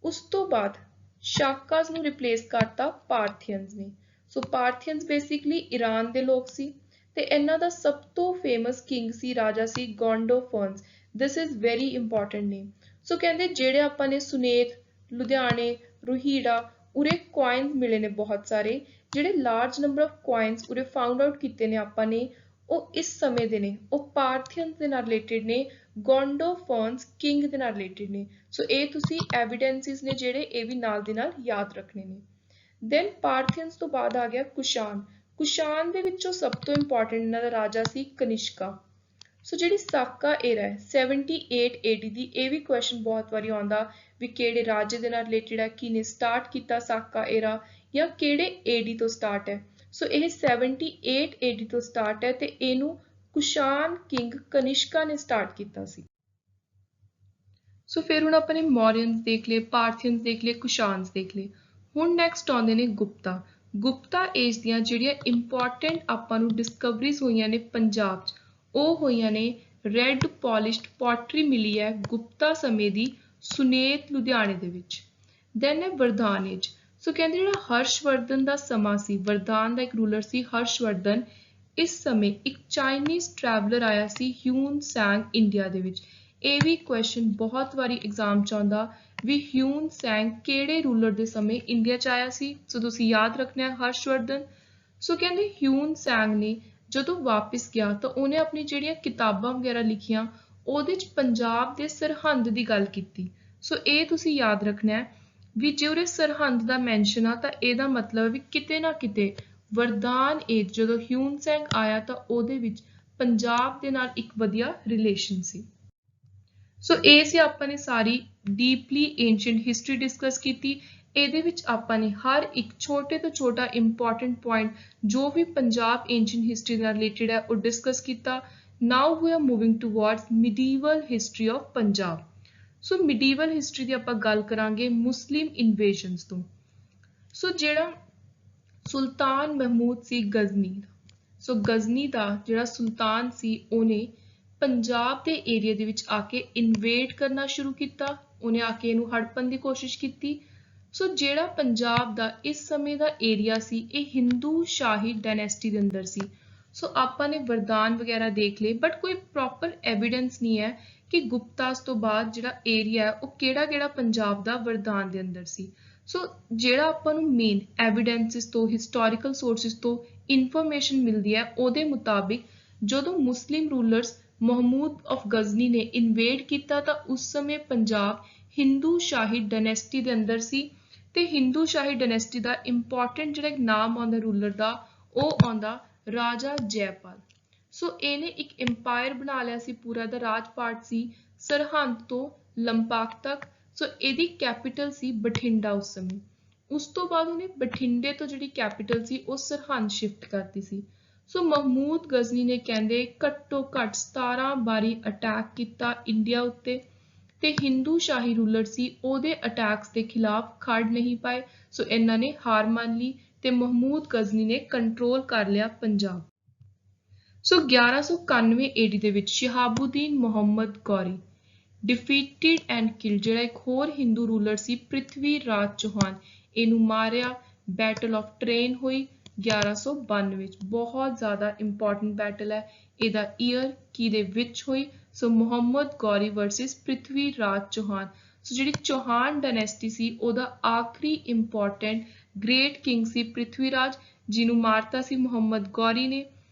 ਉਸ ਤੋਂ ਬਾਅਦ ਸ਼ਾਕਾਸ ਨੂੰ ਰਿਪਲੇਸ ਕਰਤਾ ਪਾਰਥੀਅਨਸ ਨੇ। ਸੋ ਪਾਰਥੀਅਨਸ ਬੇਸਿਕਲੀ ਈਰਾਨ ਦੇ ਲੋਕ ਸੀ ਤੇ ਇਹਨਾਂ ਦਾ ਸਭ ਤੋਂ ਫੇਮਸ ਕਿੰਗ ਸੀ, ਰਾਜਾ ਸੀ ਗੋਂਡੋਫਰਨਸ। ਦਿਸ ਇਜ਼ ਵੈਰੀ ਇੰਪੋਰਟੈਂਟ ਨੇਮ। ਸੋ ਕਹਿੰਦੇ ਜਿਹੜੇ ਆਪਾਂ ਨੇ ਸੁਨੇਤ, ਲੁਧਿਆਣੇ, ਰੋਹੀੜਾ, ਉਰੇ ਕੁਆਇਨਸ ਮਿਲੇ ਨੇ ਬਹੁਤ ਸਾਰੇ, ਜਿਹੜੇ ਲਾਰਜ ਨੰਬਰ ਆਫ ਕੁਆਇਨਸ ਉਰੇ ਫਾਊਂਡ ਆਊਟ ਕੀਤੇ ਨੇ ਆਪਾਂ ਨੇ, ਉਹ ਇਸ ਸਮੇਂ ਦੇ ਨੇ, ਉਹ ਪਾਰਥੀਅਨਸ ਦੇ ਨਾਲ ਰਿਲੇਟਿਡ ਨੇ, ਗੋਂਡੋਫਰਨਸ ਕਿੰਗ ਦੇ ਨਾਲ ਰਿਲੇਟਿਡ ਨੇ। ਸੋ ਇਹ ਤੁਸੀਂ ਐਵੀਡੈਂਸਿਸ ਨੇ ਜਿਹੜੇ, ਇਹ ਵੀ ਨਾਲ ਦੇ ਨਾਲ ਯਾਦ ਰੱਖਣੇ ਨੇ। ਦੈਨ ਪਾਰਥੀਅਨਸ ਤੋਂ ਬਾਅਦ ਆ ਗਿਆ ਕੁਸ਼ਾਨ। ਕੁਸ਼ਾਨ ਦੇ ਵਿੱਚੋਂ ਸਭ ਤੋਂ ਇੰਪੋਰਟੈਂਟ ਇਹਨਾਂ ਦਾ ਰਾਜਾ ਸੀ ਕਨਿਸ਼ਕਾ। ਸੋ ਜਿਹੜੀ ਸਾਕਾ ਏਰਾ ਹੈ 78 AD ਦੀ, ਇਹ ਵੀ ਕੁਐਸਚਨ ਬਹੁਤ ਵਾਰੀ ਆਉਂਦਾ ਵੀ ਕਿਹੜੇ ਰਾਜੇ ਦੇ ਨਾਲ ਰਿਲੇਟਡ ਹੈ, ਕਿਹਨੇ ਸਟਾਰਟ ਕੀਤਾ ਸਾਕਾ ਏਰਾ ਜਾਂ ਕਿਹੜੇ AD ਤੋਂ ਸਟਾਰਟ ਹੈ। ਸੋ ਇਹ 78 AD ਤੋਂ ਸਟਾਰਟ ਹੈ ਤੇ ਇਹਨੂੰ ਕੁਸ਼ਾਨ ਕਿੰਗ ਕਨਿਸ਼ਕਾ ਨੇ ਸਟਾਰਟ ਕੀਤਾ ਸੀ। ਸੋ ਫਿਰ ਹੁਣ ਆਪਾਂ ਨੇ ਮੌਰੀਅਨਸ ਦੇਖ ਲਏ, ਪਾਰਥੀਅਨਸ ਦੇਖ ਲਏ, ਕੁਸ਼ਾਨਸ ਦੇਖ ਲਏ। ਹੁਣ ਨੈਕਸਟ ਆਉਂਦੇ ਨੇ ਗੁਪਤਾ। ਗੁਪਤਾ ਏਜ ਦੀਆਂ ਜਿਹੜੀਆਂ ਇੰਪੋਰਟੈਂਟ ਆਪਾਂ ਨੂੰ ਡਿਸਕਵਰੀਜ਼ ਹੋਈਆਂ ਨੇ ਪੰਜਾਬ 'ਚ, ਉਹ ਹੋਈਆਂ ਨੇ ਰੈੱਡ ਪੋਲਿਸ਼ਡ ਪੋਟਰੀ ਮਿਲੀ ਹੈ ਗੁਪਤਾ ਸਮੇਂ ਦੀ ਸੁਨੇਤ ਲੁਧਿਆਣੇ ਦੇ ਵਿੱਚ। ਦੈਨ ਹੈ ਵਰਧਾਨ ਏਜ। ਸੋ ਕਹਿੰਦੇ ਜਿਹੜਾ ਹਰਸ਼ਵਰਧਨ ਦਾ ਸਮਾਂ ਸੀ, ਵਰਧਾਨ ਦਾ ਇੱਕ ਰੂਲਰ ਸੀ ਹਰਸ਼ਵਰਧਨ, ਇਸ ਸਮੇਂ ਇੱਕ ਚਾਈਨੀਜ਼ ਟਰੈਵਲਰ ਆਇਆ ਸੀ ਹਿਊਨ ਸੈਂਗ ਇੰਡੀਆ ਦੇ ਵਿੱਚ। ਇਹ ਵੀ ਕੁਐਸਚਨ ਬਹੁਤ ਵਾਰੀ ਐਗਜ਼ਾਮ 'ਚ ਆਉਂਦਾ ਵੀ ਹਿਊਨ ਸੈਂਗ ਕਿਹੜੇ ਰੂਲਰ ਦੇ ਸਮੇਂ ਇੰਡੀਆ 'ਚ ਆਇਆ ਸੀ। ਸੋ ਤੁਸੀਂ ਯਾਦ ਰੱਖਣਾ ਹੈ ਹਰਸ਼ਵਰਧਨ। ਸੋ ਕਹਿੰਦੇ ਹਿਊਨ ਸੈਂਗ ਨੇ ਜਦੋਂ ਵਾਪਿਸ ਗਿਆ ਤਾਂ ਉਹਨੇ ਆਪਣੀ ਜਿਹੜੀਆਂ ਕਿਤਾਬਾਂ ਵਗੈਰਾ ਲਿਖੀਆਂ ਉਹਦੇ 'ਚ ਪੰਜਾਬ ਦੇ ਸਰਹੰਦ ਦੀ ਗੱਲ ਕੀਤੀ। ਸੋ ਇਹ ਤੁਸੀਂ ਯਾਦ ਰੱਖਣਾ ਹੈ ਵੀ ਜੇ ਉਰੇ ਸਰਹੰਦ ਦਾ ਮੈਂਸ਼ਨ ਆ ਤਾਂ ਇਹਦਾ ਮਤਲਬ ਵੀ ਕਿਤੇ ਨਾ ਕਿਤੇ ਵਰਧਾਨ ਏਜ ਜਦੋਂ ਹਿਊਨ ਸੈਂਗ ਆਇਆ ਤਾਂ ਉਹਦੇ ਵਿੱਚ ਪੰਜਾਬ ਦੇ ਨਾਲ ਇੱਕ ਵਧੀਆ ਰਿਲੇਸ਼ਨ ਸੀ। ਸੋ ਇਹ ਸੀ ਆਪਾਂ ਨੇ ਸਾਰੀ ਡੀਪਲੀ ਏਂਸ਼ੀਅੰਟ ਹਿਸਟਰੀ ਡਿਸਕਸ ਕੀਤੀ। ਇਹਦੇ ਵਿੱਚ ਆਪਾਂ ਨੇ ਹਰ ਇੱਕ ਛੋਟੇ ਤੋਂ ਛੋਟਾ ਇੰਪੋਰਟੈਂਟ ਪੁਆਇੰਟ ਜੋ ਵੀ ਪੰਜਾਬ ਏਂਸ਼ੀਅੰਟ ਹਿਸਟਰੀ ਨਾਲ ਰਿਲੇਟਡ ਹੈ ਉਹ ਡਿਸਕਸ ਕੀਤਾ। Now we are moving towards medieval history of Punjab. So medieval history ਦੀ ਆਪਾਂ ਗੱਲ ਕਰਾਂਗੇ ਮੁਸਲਿਮ ਇਨਵੇਜ਼ਨਸ ਤੋਂ। ਸੋ ਜਿਹੜਾ ਸੁਲਤਾਨ ਮਹਿਮੂਦ ਸੀ ਗਜ਼ਨੀ ਦਾ, ਸੋ ਗਜ਼ਨੀ ਦਾ ਜਿਹੜਾ ਸੁਲਤਾਨ ਸੀ ਉਹਨੇ ਪੰਜਾਬ ਦੇ ਏਰੀਆ ਦੇ ਵਿੱਚ ਆ ਕੇ ਇਨਵੇਡ ਕਰਨਾ ਸ਼ੁਰੂ ਕੀਤਾ। ਉਹਨੇ ਆ ਕੇ ਇਹਨੂੰ ਹੜਪਣ ਦੀ ਕੋਸ਼ਿਸ਼ ਕੀਤੀ। ਸੋ ਜਿਹੜਾ ਪੰਜਾਬ ਦਾ ਇਸ ਸਮੇਂ ਦਾ ਏਰੀਆ ਸੀ ਇਹ ਹਿੰਦੂ ਸ਼ਾਹੀ ਡਾਇਨੈਸਟੀ ਦੇ ਅੰਦਰ ਸੀ। ਸੋ ਆਪਾਂ ਨੇ ਵਰਦਾਨ ਵਗੈਰਾ ਦੇਖ ਲਏ ਬਟ ਕੋਈ ਪ੍ਰੋਪਰ ਐਵੀਡੈਂਸ ਨਹੀਂ ਹੈ ਕਿ ਗੁਪਤਾਸ ਤੋਂ ਬਾਅਦ ਜਿਹੜਾ ਏਰੀਆ ਹੈ ਉਹ ਕਿਹੜਾ ਪੰਜਾਬ ਦਾ ਵਰਦਾਨ ਦੇ ਅੰਦਰ ਸੀ। ਸੋ ਜਿਹੜਾ ਆਪਾਂ ਨੂੰ ਮੇਨ ਐਵੀਡੈਂਸਿਸ ਤੋਂ ਹਿਸਟੋਰੀਕਲ ਸੋਰਸਿਸ ਤੋਂ ਇਨਫੋਰਮੇਸ਼ਨ ਮਿਲਦੀ ਹੈ ਉਹਦੇ ਮੁਤਾਬਿਕ ਜਦੋਂ ਮੁਸਲਿਮ ਰੂਲਰਸ ਮਹਿਮੂਦ ਆਫ ਗਜ਼ਨੀ ਨੇ ਇਨਵੇਡ ਕੀਤਾ ਤਾਂ ਉਸ ਸਮੇਂ ਪੰਜਾਬ ਹਿੰਦੂ ਸ਼ਾਹੀ ਡਾਇਨੈਸਟੀ ਦੇ ਅੰਦਰ ਸੀ ਤੇ ਹਿੰਦੂ ਸ਼ਾਹੀ ਡਾਇਨੈਸਟੀ ਦਾ ਇੰਪੋਰਟੈਂਟ ਜਿਹੜਾ ਇੱਕ ਨਾਮ ਆਉਂਦਾ ਰੂਲਰ ਦਾ ਉਹ ਆਉਂਦਾ ਰਾਜਾ ਜੈਪਾਲ। ਸੋ ਇਹਨੇ ਇੱਕ ਇੰਪਾਇਰ ਬਣਾ ਲਿਆ ਸੀ ਪੂਰਾ ਦਾ ਰਾਜਪਾਟ ਸੀ ਸਰਹੰਦ ਤੋਂ ਲੰਪਾਕ ਤੱਕ। ਸੋ ਇਹਦੀ ਕੈਪੀਟਲ ਸੀ ਬਠਿੰਡਾ ਉਸ ਸਮੇਂ। ਉਸ ਤੋਂ ਬਾਅਦ ਉਹਨੇ ਬਠਿੰਡੇ ਤੋਂ ਜਿਹੜੀ ਕੈਪੀਟਲ ਸੀ ਉਹ ਸਰਹੰਦ ਸ਼ਿਫਟ ਕਰਤੀ ਸੀ। ਸੋ ਮਹਿਮੂਦ ਗਜ਼ਨੀ ਨੇ ਕਹਿੰਦੇ ਘੱਟੋ ਘੱਟ 17 ਵਾਰੀ ਅਟੈਕ ਕੀਤਾ ਇੰਡੀਆ ਉੱਤੇ ਤੇ ਹਿੰਦੂ ਸ਼ਾਹੀ ਰੂਲਰ ਸੀ ਉਹਦੇ ਅਟੈਕਸ ਦੇ ਖਿਲਾਫ ਖੜ ਨਹੀਂ ਪਾਏ। ਸੋ ਇਹਨਾਂ ਨੇ ਹਾਰ ਮੰਨ ਲਈ ਤੇ ਮਹਿਮੂਦ ਗਜ਼ਨੀ ਨੇ ਕੰਟਰੋਲ ਕਰ ਲਿਆ ਪੰਜਾਬ। ਸੋ 1191 AD ਦੇ ਵਿੱਚ ਸ਼ਿਹਾਬੂਦੀਨ ਮੁਹੰਮਦ ਗੌਰੀ ਡਿਫੀਟਿਡ ਐਂਡ ਕਿਲਡ ਜਿਹੜਾ ਇੱਕ ਹੋਰ ਹਿੰਦੂ ਰੂਲਰ ਸੀ ਪ੍ਰਿਥਵੀ ਰਾਜ ਚੌਹਾਨ, ਇਹਨੂੰ ਮਾਰਿਆ। ਬੈਟਲ ਆਫ ਟ੍ਰੇਨ ਹੋਈ 1192 ਵਿੱਚ। ਬਹੁਤ ਜ਼ਿਆਦਾ ਇੰਪੋਰਟੈਂਟ ਬੈਟਲ ਹੈ। ਇਹਦਾ ਈਅਰ ਕਿਹਦੇ ਵਿੱਚ ਹੋਈ? ਸੋ ਮੁਹੰਮਦ ਗੌਰੀ ਵਰਸਸ ਪ੍ਰਿਥਵੀ ਰਾਜ ਚੌਹਾਨ। ਸੋ ਜਿਹੜੀ ਚੌਹਾਨ ਡਾਇਨੈਸਟੀ ਸੀ ਉਹਦਾ ਆਖਰੀ ਇੰਪੋਰਟੈਂਟ ਗ੍ਰੇਟ ਕਿੰਗ ਸੀ ਪ੍ਰਿਥਵੀ ਰਾਜ, ਜਿਹਨੂੰ ਮਾਰਤਾ ਸੀ ਮੁਹੰਮਦ ਗੌਰੀ ਨੇ।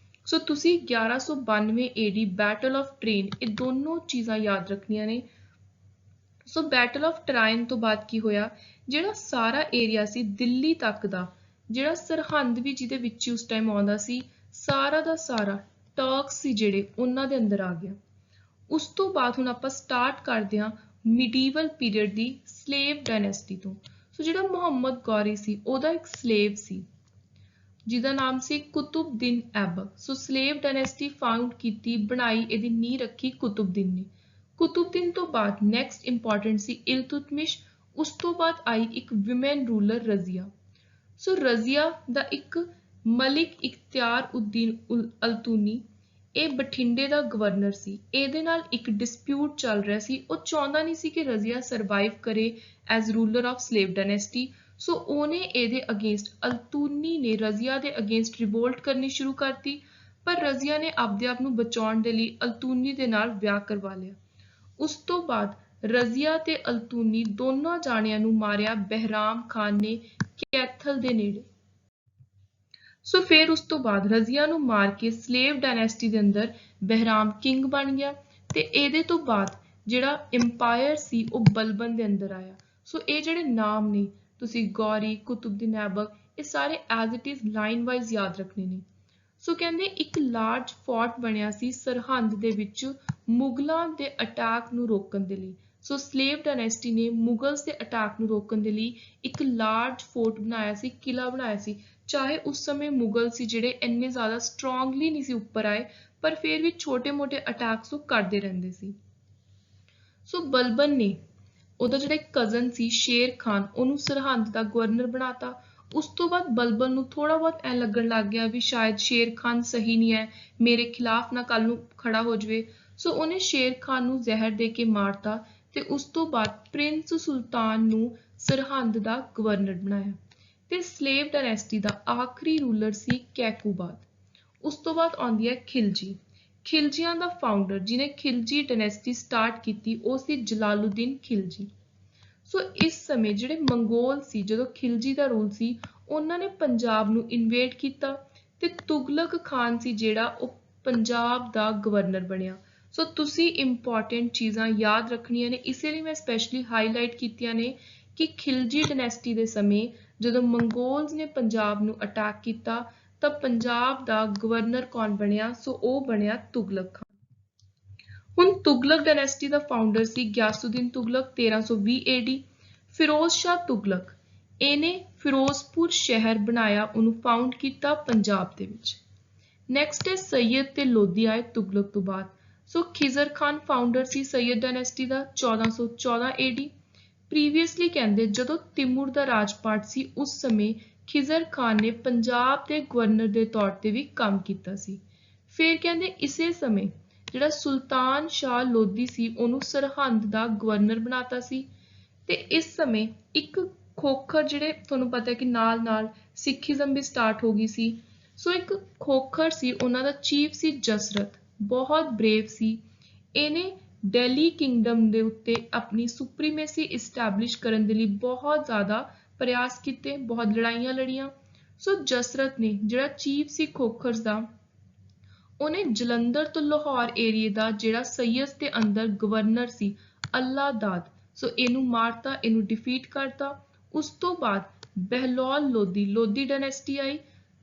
ਸੋ ਤੁਸੀਂ 1192 AD ਬੈਟਲ ਆਫ ਟ੍ਰੇਨ ਇਹ ਦੋਨੋਂ ਚੀਜ਼ਾਂ ਯਾਦ ਰੱਖਣੀਆਂ ਨੇ। ਸੋ ਬੈਟਲ ਆਫ ਟਰਾਇਨ ਤੋਂ ਬਾਅਦ ਕੀ ਹੋਇਆ, ਜਿਹੜਾ ਸਾਰਾ ਏਰੀਆ ਸੀ ਦਿੱਲੀ ਤੱਕ ਦਾ, ਜਿਹੜਾ ਸਰਹੰਦ ਵੀ ਜਿਹਦੇ ਵਿੱਚ ਉਸ ਟਾਈਮ ਆਉਂਦਾ ਸੀ, ਸਾਰਾ ਦਾ ਸਾਰਾ ਟਰਕਸ ਸੀ ਜਿਹੜੇ ਉਹਨਾਂ ਦੇ ਅੰਦਰ ਆ ਗਿਆ। ਉਸ ਤੋਂ ਬਾਅਦ ਹੁਣ ਆਪਾਂ ਸਟਾਰਟ ਕਰਦੇ ਹਾਂ ਮਿਡੀਵਲ ਪੀਰੀਅਡ ਦੀ ਸਲੇਵ ਡਾਇਨੈਸਟੀ ਤੋਂ। ਸੋ ਜਿਹੜਾ ਮੁਹੰਮਦ ਗੌਰੀ ਸੀ ਉਹਦਾ ਇੱਕ ਸਲੇਵ ਸੀ ਜਿਹਦਾ ਨਾਮ ਸੀ ਕੁਤੁਬਦੀਨ ਐਬਕ। ਸੋ ਸਲੇਵ ਡਾਇਨੈਸਟੀ ਫਾਊਂਡ ਕੀਤੀ, ਬਣਾਈ, ਇਹਦੀ ਨੀਂਹ ਰੱਖੀ ਕੁਤੁਬਦੀਨ ਨੇ। ਕੁਤੁਬਦੀਨ ਤੋਂ ਬਾਅਦ ਨੈਕਸਟ ਇੰਪੋਰਟੈਂਟ ਸੀ ਇਲਤੁਤਮਿਸ਼। ਉਸ ਤੋਂ ਬਾਅਦ ਆਈ ਇੱਕ ਵਿਮਨ ਰੂਲਰ ਰਜ਼ੀਆ। ਸੋ ਰਜ਼ੀਆ ਦਾ ਇੱਕ ਮਲਿਕ ਇਖਤਿਆਰ ਉਦੀਨ ਅਲਤੂਨੀ, ਇਹ ਬਠਿੰਡੇ ਦਾ ਗਵਰਨਰ ਸੀ। ਇਹਦੇ ਨਾਲ ਇੱਕ ਡਿਸਪਿਊਟ ਚੱਲ ਰਿਹਾ ਸੀ। ਉਹ ਚਾਹੁੰਦਾ ਨਹੀਂ ਸੀ ਕਿ ਰਜ਼ੀਆ ਸਰਵਾਈਵ ਕਰੇ as ruler of slave dynasty. So ਉਹਨੇ ਇਹਦੇ ਅਗੇਂਸਟ, ਅਲਤੂਨੀ ਨੇ ਰਜ਼ੀਆ ਦੇ ਅਗੇਂਸਟ ਰਿਵੋਲਟ ਕਰਨੀ ਸ਼ੁਰੂ ਕਰਤੀ। ਪਰ ਰਜ਼ੀਆ ਨੇ ਆਪਦੇ ਆਪ ਨੂੰ ਬਚਾਉਣ ਦੇ ਲਈ ਅਲਤੂਨੀ ਦੇ ਨਾਲ ਵਿਆਹ ਕਰਵਾ ਲਿਆ। ਉਸ ਤੋਂ ਬਾਅਦ ਰਜ਼ੀਆ ਤੇ ਅਲਤੂਨੀ ਦੋਨਾਂ ਜਾਣਿਆਂ ਨੂੰ ਮਾਰਿਆ ਬਹਿਰਾਮ ਖਾਨ ਨੇ ਕੈਥਲ ਦੇ ਨੇੜੇ। ਸੋ ਫਿਰ ਉਸ ਤੋਂ ਬਾਅਦ ਰਜ਼ੀਆ ਨੂੰ ਮਾਰ ਕੇ ਸਲੇਵ ਡਾਇਨੈਸਟੀ ਦੇ ਅੰਦਰ ਬਹਿਰਾਮ ਕਿੰਗ ਬਣ ਗਿਆ ਤੇ ਇਹਦੇ ਤੋਂ ਬਾਅਦ ਜਿਹੜਾ ਇੰਪਾਇਰ ਸੀ ਉਹ ਬਲਬਨ ਦੇ ਅੰਦਰ ਆਇਆ। ਸੋ ਇਹ ਜਿਹੜੇ ਨਾਮ ਨੇ ਤੁਸੀਂ ਗੌਰੀ, ਕੁਤੁਬਦੀਨ ਐਬਕ, ਇਹ ਸਾਰੇ as it is line wise ਯਾਦ ਰੱਖਣੇ ਨੇ। ਸੋ ਕਹਿੰਦੇ ਇੱਕ ਲਾਰਜ ਫੋਰਟ ਬਣਿਆ ਸੀ ਸਰਹੰਦ ਦੇ ਵਿੱਚ ਮੁਗਲਾਂ ਦੇ ਅਟੈਕ ਨੂੰ ਰੋਕਣ ਦੇ ਲਈ। ਸੋ ਸਲੇਵ ਡਾਇਨੈਸਟੀ ਨੇ ਮੁਗਲਸ ਦੇ ਅਟੈਕ ਨੂੰ ਰੋਕਣ ਦੇ ਲਈ ਇੱਕ ਲਾਰਜ ਫੋਰਟ ਬਣਾਇਆ ਸੀ, ਕਿਲਾ ਬਣਾਇਆ ਸੀ। ਚਾਹੇ ਉਸ ਸਮੇਂ ਮੁਗਲ ਸੀ ਜਿਹੜੇ ਇੰਨੇ ਜ਼ਿਆਦਾ ਸਟਰੋਂਗਲੀ ਨਹੀਂ ਸੀ ਉੱਪਰ ਆਏ, ਪਰ ਫਿਰ ਵੀ ਛੋਟੇ-ਮੋਟੇ ਅਟੈਕਸ ਉਹ ਕਰਦੇ ਰਹਿੰਦੇ ਸੀ। ਸੋ ਬਲਬਨ ਨੇ ਉਹਦਾ ਜਿਹੜਾ ਇੱਕ ਕਜ਼ਨ ਸੀ ਸ਼ੇਰ ਖਾਨ, ਉਹਨੂੰ ਸਰਹੰਦ ਦਾ ਗਵਰਨਰ ਬਣਾਤਾ। ਉਸ ਤੋਂ ਬਾਅਦ ਬਲਬਨ ਨੂੰ ਥੋੜਾ ਬਹੁਤ ਐ ਲੱਗਣ ਲੱਗ ਗਿਆ ਵੀ ਸ਼ਾਇਦ ਸ਼ੇਰ ਖਾਨ ਸਹੀ ਨਹੀਂ ਹੈ, ਮੇਰੇ ਖਿਲਾਫ ਨਾ ਕੱਲ ਨੂੰ ਖੜਾ ਹੋ ਜਾਵੇ। ਸੋ ਉਹਨੇ ਸ਼ੇਰ ਖਾਨ ਨੂੰ ਜ਼ਹਿਰ ਦੇ ਕੇ ਮਾਰਤਾ ਤੇ ਉਸ ਤੋਂ ਬਾਅਦ ਪ੍ਰਿੰਸ ਸੁਲਤਾਨ ਨੂੰ ਸਰਹੰਦ ਦਾ ਗਵਰਨਰ ਬਣਾਇਆ। ਤੇ ਸਲੇਵ ਡਾਇਨੈਸਟੀ ਦਾ ਆਖਰੀ ਰੂਲਰ ਸੀ ਕੈਕੂਬਾਦ। ਉਸ ਤੋਂ ਬਾਅਦ ਆਉਂਦੀ ਹੈ ਖਿਲਜੀ। ਖਿਲਜੀਆਂ ਦਾ ਫਾਊਂਡਰ ਜਿਹਨੇ ਖਿਲਜੀ ਡਾਇਨੈਸਟੀ ਸਟਾਰਟ ਕੀਤੀ ਉਹ ਸੀ ਜਲਾਲੂਦੀਨ ਖਿਲਜੀ। ਸੋ ਇਸ ਸਮੇਂ ਜਿਹੜੇ ਮੰਗੋਲ ਸੀ, ਜਦੋਂ ਖਿਲਜੀ ਦਾ ਰੂਲ ਸੀ, ਉਹਨਾਂ ਨੇ ਪੰਜਾਬ ਨੂੰ ਇਨਵੇਡ ਕੀਤਾ ਤੇ ਤੁਗਲਕ ਖਾਨ ਸੀ ਜਿਹੜਾ ਉਹ ਪੰਜਾਬ ਦਾ ਗਵਰਨਰ ਬਣਿਆ। ਸੋ ਤੁਸੀਂ ਇੰਪੋਰਟੈਂਟ ਚੀਜ਼ਾਂ ਯਾਦ ਰੱਖਣੀਆਂ ਨੇ, ਇਸੇ ਲਈ ਮੈਂ ਸਪੈਸ਼ਲੀ ਹਾਈਲਾਈਟ ਕੀਤੀਆਂ ਨੇ ਕਿ ਖਿਲਜੀ ਡਾਇਨੈਸਟੀ ਦੇ ਸਮੇਂ ਜਦੋਂ ਮੰਗੋਲਸ ਨੇ ਪੰਜਾਬ ਨੂੰ ਅਟੈਕ ਕੀਤਾ ਤਾਂ ਪੰਜਾਬ ਦਾ ਗਵਰਨਰ ਕੌਣ ਬਣਿਆ? ਸੋ ਉਹ ਬਣਿਆ ਤੁਗਲਕ ਖਾਨ। ਹੁਣ ਤੁਗਲਕ ਡਾਇਨੈਸਟੀ ਦਾ ਫਾਊਂਡਰ ਸੀ ਗਿਆਸੁਦੀਨ ਤੁਗਲਕ 1320 AD। ਫਿਰੋਜ਼ ਸ਼ਾਹ ਤੁਗਲਕ, ਇਹਨੇ ਫਿਰੋਜ਼ਪੁਰ ਸ਼ਹਿਰ ਬਣਾਇਆ, ਉਹਨੂੰ ਫਾਊਂਡ ਕੀਤਾ ਪੰਜਾਬ ਦੇ ਵਿੱਚ। ਨੈਕਸਟ ਹੈ ਸੈਯਦ ਤੇ ਲੋਧੀ ਆਏ ਤੁਗਲਕ ਤੋਂ ਬਾਅਦ। ਸੋ ਖਿਜ਼ਰ ਖਾਨ ਫਾਊਂਡਰ ਸੀ ਸੈਯਦ ਡਾਇਨੈਸਟੀ ਦਾ 1414 AD। ਪ੍ਰੀਵੀਅਸਲੀ ਕਹਿੰਦੇ ਜਦੋਂ ਤਿਮੂਰ ਦਾ ਰਾਜਪਾਟ ਸੀ ਉਸ ਸਮੇਂ ਖਿਜ਼ਰ ਖਾਨ ਨੇ ਪੰਜਾਬ ਦੇ ਗਵਰਨਰ ਦੇ ਤੌਰ ਤੇ ਵੀ ਕੰਮ ਕੀਤਾ ਸੀ। ਫਿਰ ਕਹਿੰਦੇ ਇਸੇ ਸਮੇਂ ਜਿਹੜਾ ਸੁਲਤਾਨ ਸ਼ਾਹ ਲੋਧੀ ਸੀ ਉਹਨੂੰ ਸਰਹੰਦ ਦਾ ਗਵਰਨਰ ਬਣਾਤਾ ਸੀ। ਤੇ ਇਸ ਸਮੇਂ ਇੱਕ ਖੋਖਰ, ਜਿਹੜੇ ਤੁਹਾਨੂੰ ਪਤਾ ਹੈ ਕਿ ਨਾਲ-ਨਾਲ ਸਿੱਖੀਜ਼ਮ ਵੀ ਸਟਾਰਟ ਹੋ ਗਈ ਸੀ। ਸੋ ਇੱਕ ਖੋਖਰ ਸੀ, ਉਹਨਾਂ ਦਾ ਚੀਫ ਸੀ ਜਸਰਤ, ਬਹੁਤ ਬਰੇਵ ਸੀ। ਇਹਨੇ ਦਿੱਲੀ ਕਿੰਗਡਮ ਦੇ ਉੱਤੇ ਆਪਣੀ ਸੁਪਰੀਮੇਸੀ ਇਸਟੈਬਲਿਸ਼ ਕਰਨ ਦੇ ਲਈ ਬਹੁਤ ਜ਼ਿਆਦਾ ਪ੍ਰਯਾਸ ਕੀਤੇ, ਬਹੁਤ ਲੜਾਈਆਂ ਲੜੀਆਂ। ਸੋ ਜਸਰਤ ਨੇ ਜਿਹੜਾ ਚੀਫ ਸੀ ਖੋਖਰਸ ਦਾ, ਉਹਨੇ ਜਲੰਧਰ ਤੋਂ ਲਾਹੌਰ ਏਰੀਏ ਦਾ ਜਿਹੜਾ ਸੈਯਦ ਦੇ ਅੰਦਰ ਗਵਰਨਰ ਸੀ ਅੱਲਾ ਦਾਦ, ਸੋ ਇਹਨੂੰ ਮਾਰਤਾ, ਇਹਨੂੰ ਡਿਫੀਟ ਕਰਤਾ। ਉਸ ਤੋਂ ਬਾਅਦ ਬਹਿਲੋਲ ਲੋਧੀ ਡਾਇਨੈਸਟੀ ਆਈ।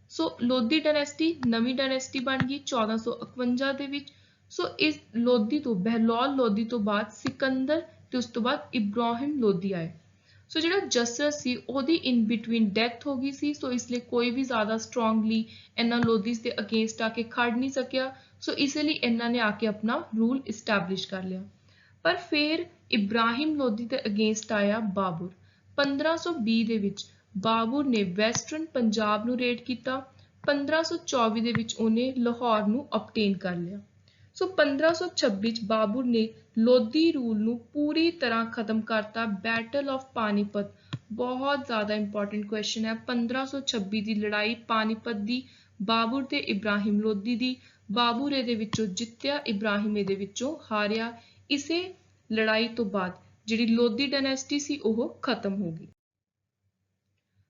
ਸੋ ਲੋਧੀ ਡਾਇਨੈਸਟੀ ਨਵੀਂ ਡਾਇਨੈਸਟੀ ਬਣ ਗਈ 1451 ਦੇ ਵਿੱਚ। ਸੋ ਇਸ ਲੋਧੀ ਤੋਂ, ਬਹਿਲੋਲ ਲੋਧੀ ਤੋਂ ਬਾਅਦ ਸਿਕੰਦਰ ਤੇ ਉਸ ਤੋਂ ਬਾਅਦ ਇਬਰਾਹਿਮ ਲੋਧੀ ਆਏ। ਸੋ ਜਿਹੜਾ ਜਸਰਤ ਸੀ ਉਹਦੀ ਇਨ ਬਿਟਵੀਨ ਡੈਥ ਹੋ ਗਈ ਸੀ, ਸੋ ਇਸ ਲਈ ਕੋਈ ਵੀ ਜ਼ਿਆਦਾ ਸਟਰੋਂਗਲੀ ਇਹਨਾਂ ਲੋਧੀਸ ਦੇ ਅਗੇਂਸਟ ਆ ਕੇ ਖੜ ਨਹੀਂ ਸਕਿਆ। ਸੋ ਇਸੇ ਲਈ ਇਹਨਾਂ ਨੇ ਆ ਕੇ ਆਪਣਾ ਰੂਲ ਇਸਟੈਬਲਿਸ਼ ਕਰ ਲਿਆ। ਪਰ ਫਿਰ ਇਬਰਾਹਿਮ ਲੋਧੀ ਦੇ ਅਗੇਂਸਟ ਆਇਆ ਬਾਬਰ। 1520 ਦੇ ਵਿੱਚ ਬਾਬਰ ਨੇ ਵੈਸਟਰਨ ਪੰਜਾਬ ਨੂੰ ਰੇਡ ਕੀਤਾ। 1524 ਦੇ ਵਿੱਚ ਉਹਨੇ ਲਾਹੌਰ ਨੂੰ ਅਬਟੇਨ ਕਰ ਲਿਆ। ਸੋ 1526 ਚ ਬਾਬਰ ਨੇ ਲੋਧੀ ਰੂਲ ਨੂੰ ਪੂਰੀ ਤਰ੍ਹਾਂ ਖਤਮ ਕਰਤਾ। ਬੈਟਲ ਆਫ ਪਾਨੀਪਤ, ਬਹੁਤ ਜ਼ਿਆਦਾ ਇੰਪੋਰਟੈਂਟ ਕੁਐਸਚਨ ਹੈ। 1526 ਦੀ ਲੜਾਈ ਪਾਨੀਪਤ ਦੀ, ਬਾਬਰ ਤੇ ਇਬਰਾਹਿਮ ਲੋਧੀ ਦੀ। ਬਾਬਰ ਇਹਦੇ ਵਿੱਚੋਂ ਜਿੱਤਿਆ, ਇਬਰਾਹਿਮ ਇਹਦੇ ਵਿੱਚੋਂ ਹਾਰਿਆ। ਇਸੇ ਲੜਾਈ ਤੋਂ ਬਾਅਦ ਜਿਹੜੀ ਲੋਧੀ ਡਾਇਨੈਸਟੀ ਸੀ ਉਹ ਖਤਮ ਹੋ ਗਈ।